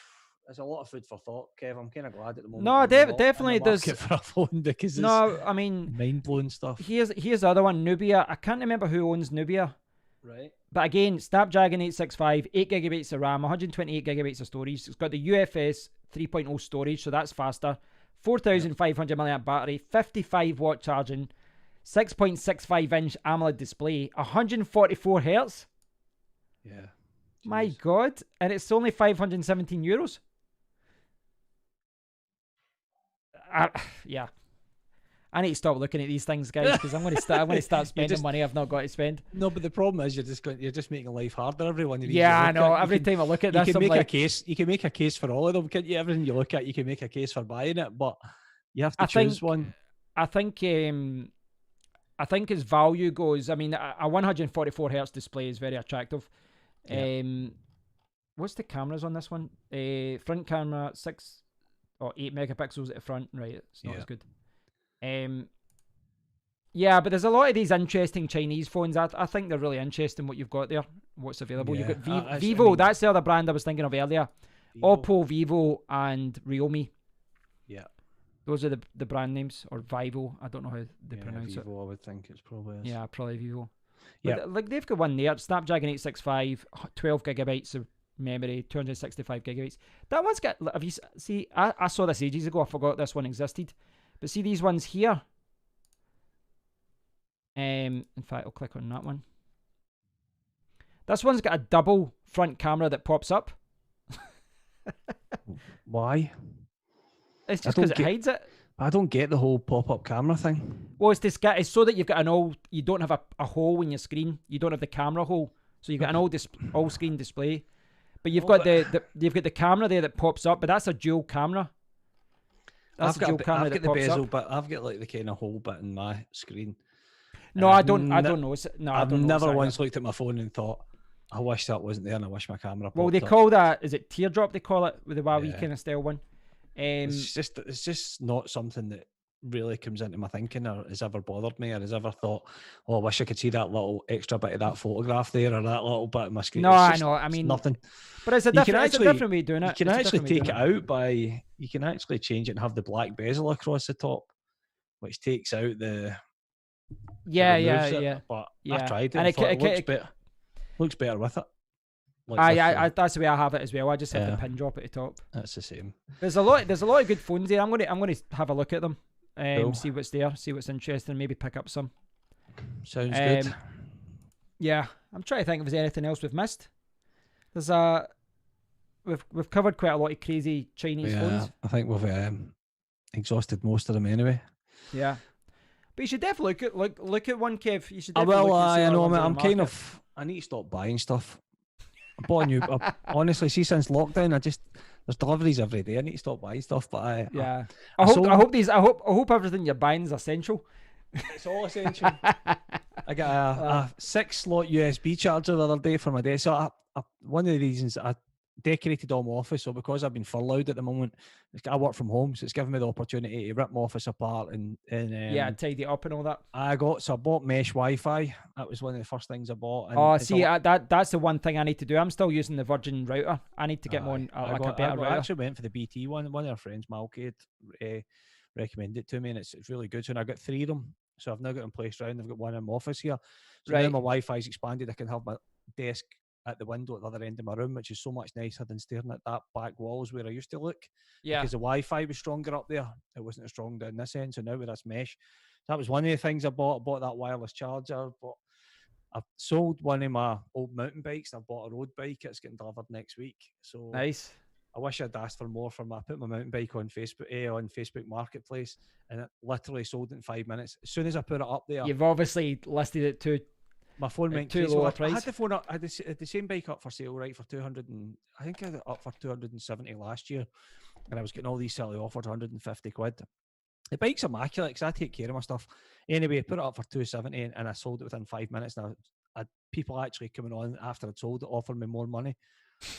there's a lot of food for thought, Kev. I'm kind of glad at the moment. No, definitely does. For a phone, because I mean, mind-blowing stuff. Here's the other one, Nubia. I can't remember who owns Nubia. Right. But again, Snapdragon 865, 8 gigabytes of RAM, 128 gigabytes of storage. It's got the UFS 3.0 storage, so that's faster. 4,500 milliamp battery, 55 watt charging, 6.65 inch AMOLED display, 144 hertz. Yeah. Geez. My God. And it's only €517. Yeah. I need to stop looking at these things, guys, because I'm going to start spending money I've not got to spend. No, but the problem is you're just making life harder. Everyone. Yeah, I know. Every time I look at this, you can make a case. You can make a case for all of them, can't you? Everything you look at, you can make a case for buying it, but you have to choose one. I think as value goes, I mean, a 144 hertz display is very attractive. Yeah. What's the cameras on this one? Front camera 6 or 8 megapixels at the front. Right, it's not as good. Yeah, but there's a lot of these interesting Chinese phones. I think they're really interesting what you've got there, what's available. Yeah. You've got Vivo. I mean, that's the other brand I was thinking of earlier. Vivo. Oppo, Vivo, and Xiaomi. Yeah. Those are the brand names, or Vivo. I don't know how they pronounce Vivo, it. I would think it's probably is. Yeah, probably Vivo. Yeah. Like they've got one there, Snapdragon 865, 12 gigabytes of memory, 265 gigabytes. That one's got, have you see, I saw this ages ago. I forgot this one existed. But see these ones here. In fact, I'll click on that one. This one's got a double front camera that pops up. Why? It's just because it hides it. I don't get the whole pop-up camera thing. Well, it's so that you've got you don't have a hole in your screen. You don't have the camera hole, so you've got an all screen display. But you've got you've got the camera there that pops up, but that's a dual camera. I've got the bezel, but I've got like the kind of hole bit in my screen. No, I don't notice it. No, I've never once looked at my phone and thought, I wish that wasn't there, and I wish my camera. Well, they call that, is it teardrop? They call it with the Huawei kind of style one. It's just not something that really comes into my thinking, or has ever bothered me, or has ever thought, oh, I wish I could see that little extra bit of that photograph there, or that little bit of my screen. No, I know. I mean, nothing. But it's a different way of doing it. You can actually take it out you can actually change it and have the black bezel across the top, which takes out the. Yeah. But I've tried it, and it looks better with it. That's the way I have it as well. I just have the pin drop at the top. That's the same. There's a lot of good phones there. I'm gonna have a look at them, cool. See what's there, see what's interesting, maybe pick up some. Sounds good. Yeah, I'm trying to think if there's anything else we've missed. We've covered quite a lot of crazy Chinese phones. I think we've exhausted most of them anyway. Yeah, but you should definitely look at one, Kev. You should. I know, man. I need to stop buying stuff. I bought a new. Honestly, see, since lockdown, there's deliveries every day. I need to stop buying stuff, but I hope everything you're buying is essential. It's all essential. I got a 6-slot USB charger the other day for my day. So one of the reasons I decorated all my office, so because I've been furloughed at the moment, I work from home, so it's given me the opportunity to rip my office apart and tidy it up and all that. I bought mesh Wi-Fi. That was one of the first things I bought. And that's the one thing I need to do. I'm still using the Virgin router. I need to get more a better router. I actually went for the BT one. One of our friends, Malky, recommended it to me, and it's really good. So I got 3 of them. So I've now got them placed around. I've got one in my office here. So now my Wi-Fi's expanded. I can have my desk at the window at the other end of my room, which is so much nicer than staring at that back walls where I used to look. Yeah. Because the Wi-Fi was stronger up there. It wasn't as strong down this end. So now with this mesh, that was one of the things I bought. I bought that wireless charger, but I've sold one of my old mountain bikes. I've bought a road bike. It's getting delivered next week. So Nice. I wish I'd asked for more from. I put my mountain bike on Facebook Marketplace, and it literally sold in 5 minutes. As soon as I put it up there, You've obviously listed it to my phone went too crazy. low a I price. had the phone up. I had the same bike up for sale, right, for 200 and I think I had it up for 270 last year, and I was getting all these silly offers, 150 quid. The bike's immaculate because I take care of my stuff. Anyway, I put it up for 270 and I sold it within 5 minutes. Now, I had people actually coming on after I'd sold it, offering me more money.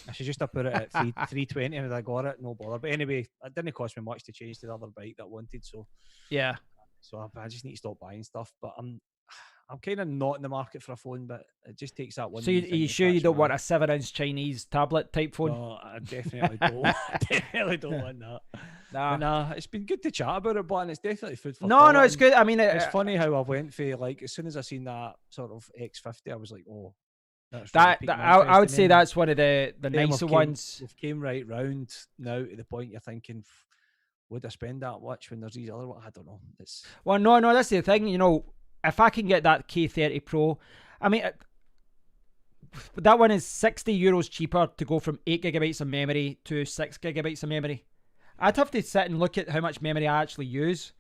I should just have put it at 320 and I got it, no bother. But anyway, it didn't cost me much to change to the other bike that I wanted. So yeah. So I just need to stop buying stuff. But I'm kind of not in the market for a phone, but it just takes that one. So you sure you don't want a 7-inch Chinese tablet type phone? No, I definitely don't. I definitely don't want that. Nah, it's been good to chat about it, but and it's definitely food for thought. No, it's good. I mean, it's funny how I went for, like, as soon as I seen that sort of X50, I was like, oh, I would say that's one of the nicer ones. They've came right round now to the point you're thinking, would I spend that much when there's these other ones? I don't know. Well, no, that's the thing. You know, if I can get that K30 Pro, I mean, that one is €60 cheaper to go from 8 gigabytes of memory to 6 gigabytes of memory. I'd have to sit and look at how much memory I actually use.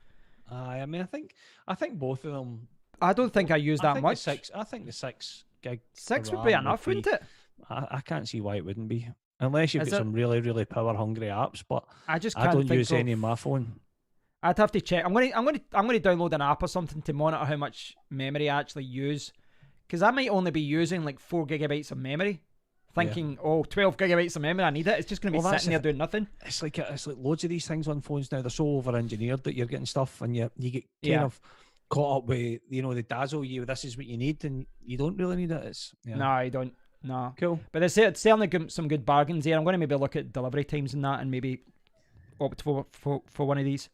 I mean, I think both of them. I don't think I use that much. I think the 6 gig. 6 would be enough, wouldn't it? I can't see why it wouldn't be, unless you've got some really, really power hungry apps. But I don't use any on my phone. I'd have to check. I'm going to download an app or something to monitor how much memory I actually use, because I might only be using like 4 gigabytes of memory. Thinking, 12 gigabytes of memory, I need it. It's just going to be sitting there doing nothing. It's like loads of these things on phones now. They're so over-engineered that you're getting stuff and you get kind of caught up with, they dazzle you. This is what you need, and you don't really need it. No, you don't. No. Cool. But it's certainly some good bargains here. I'm going to maybe look at delivery times and that, and maybe opt for one of these.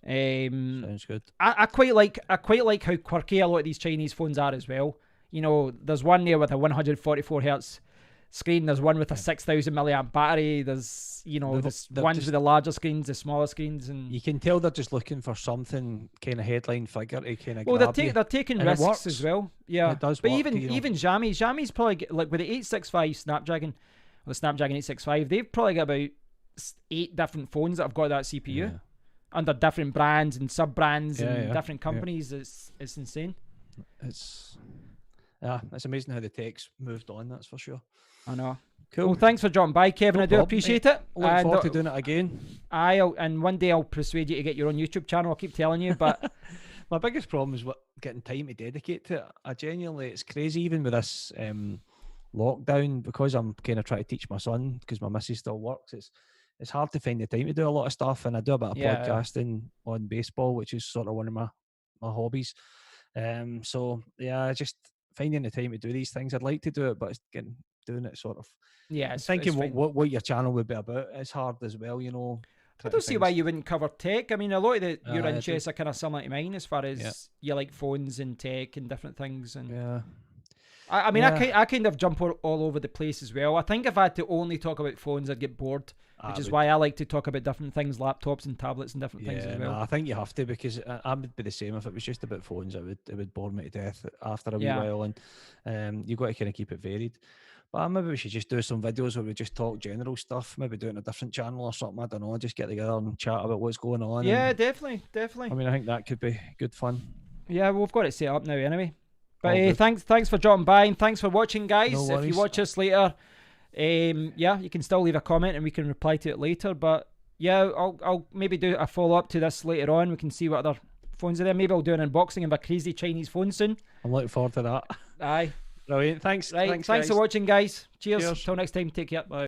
Sounds good. I quite like how quirky a lot of these Chinese phones are as well. You know, there's one there with a 144 hertz screen. There's one with a 6,000 milliamp battery. There's there's ones with the larger screens, the smaller screens, and you can tell they're just looking for something kind of headline figure to kind of. Well, they're taking risks as well. Yeah, it does. But work, even Xiaomi's probably like with the 865 Snapdragon, or the Snapdragon 865, they've probably got about 8 different phones that have got that CPU under different brands and sub brands and different companies. It's insane. It's amazing how the tech's moved on. That's for sure. I know. Cool. Well, thanks for dropping by, Kevin. I do appreciate it. Look forward to doing it again. And one day I'll persuade you to get your own YouTube channel. I'll keep telling you, but my biggest problem is getting time to dedicate to it. I genuinely, it's crazy even with this lockdown, because I'm kind of trying to teach my son because my missus still works. It's hard to find the time to do a lot of stuff, and I do a bit of podcasting on baseball, which is sort of one of my hobbies. So yeah, just finding the time to do these things. I'd like to do it, but it's doing it sort of. Yeah, it's thinking it's what your channel would be about. It's hard as well, I don't see why you wouldn't cover tech. I mean, a lot of your interests are kind of similar to mine as far as you like phones and tech and different things. And I mean, I kind of jump all over the place as well. I think if I had to only talk about phones, I'd get bored, which is why I like to talk about different things, laptops and tablets and different things as well. I think you have to, because I would be the same. If it was just about phones, it would bore me to death after a wee while, and you've got to kind of keep it varied. But maybe we should just do some videos where we just talk general stuff, maybe do it on a different channel or something. I don't know, just get together and chat about what's going on. Yeah, definitely. I mean, I think that could be good fun. Yeah, we've got it set up now anyway. But thanks for dropping by, and thanks for watching, guys. No worries. If you watch us later, you can still leave a comment and we can reply to it later. But yeah, I'll maybe do a follow-up to this later on. We can see what other phones are there. Maybe I'll do an unboxing of a crazy Chinese phone soon. I'm looking forward to that. Aye. Brilliant. Thanks. Right. Thanks for watching, guys. Cheers. Till next time. Take care. Bye.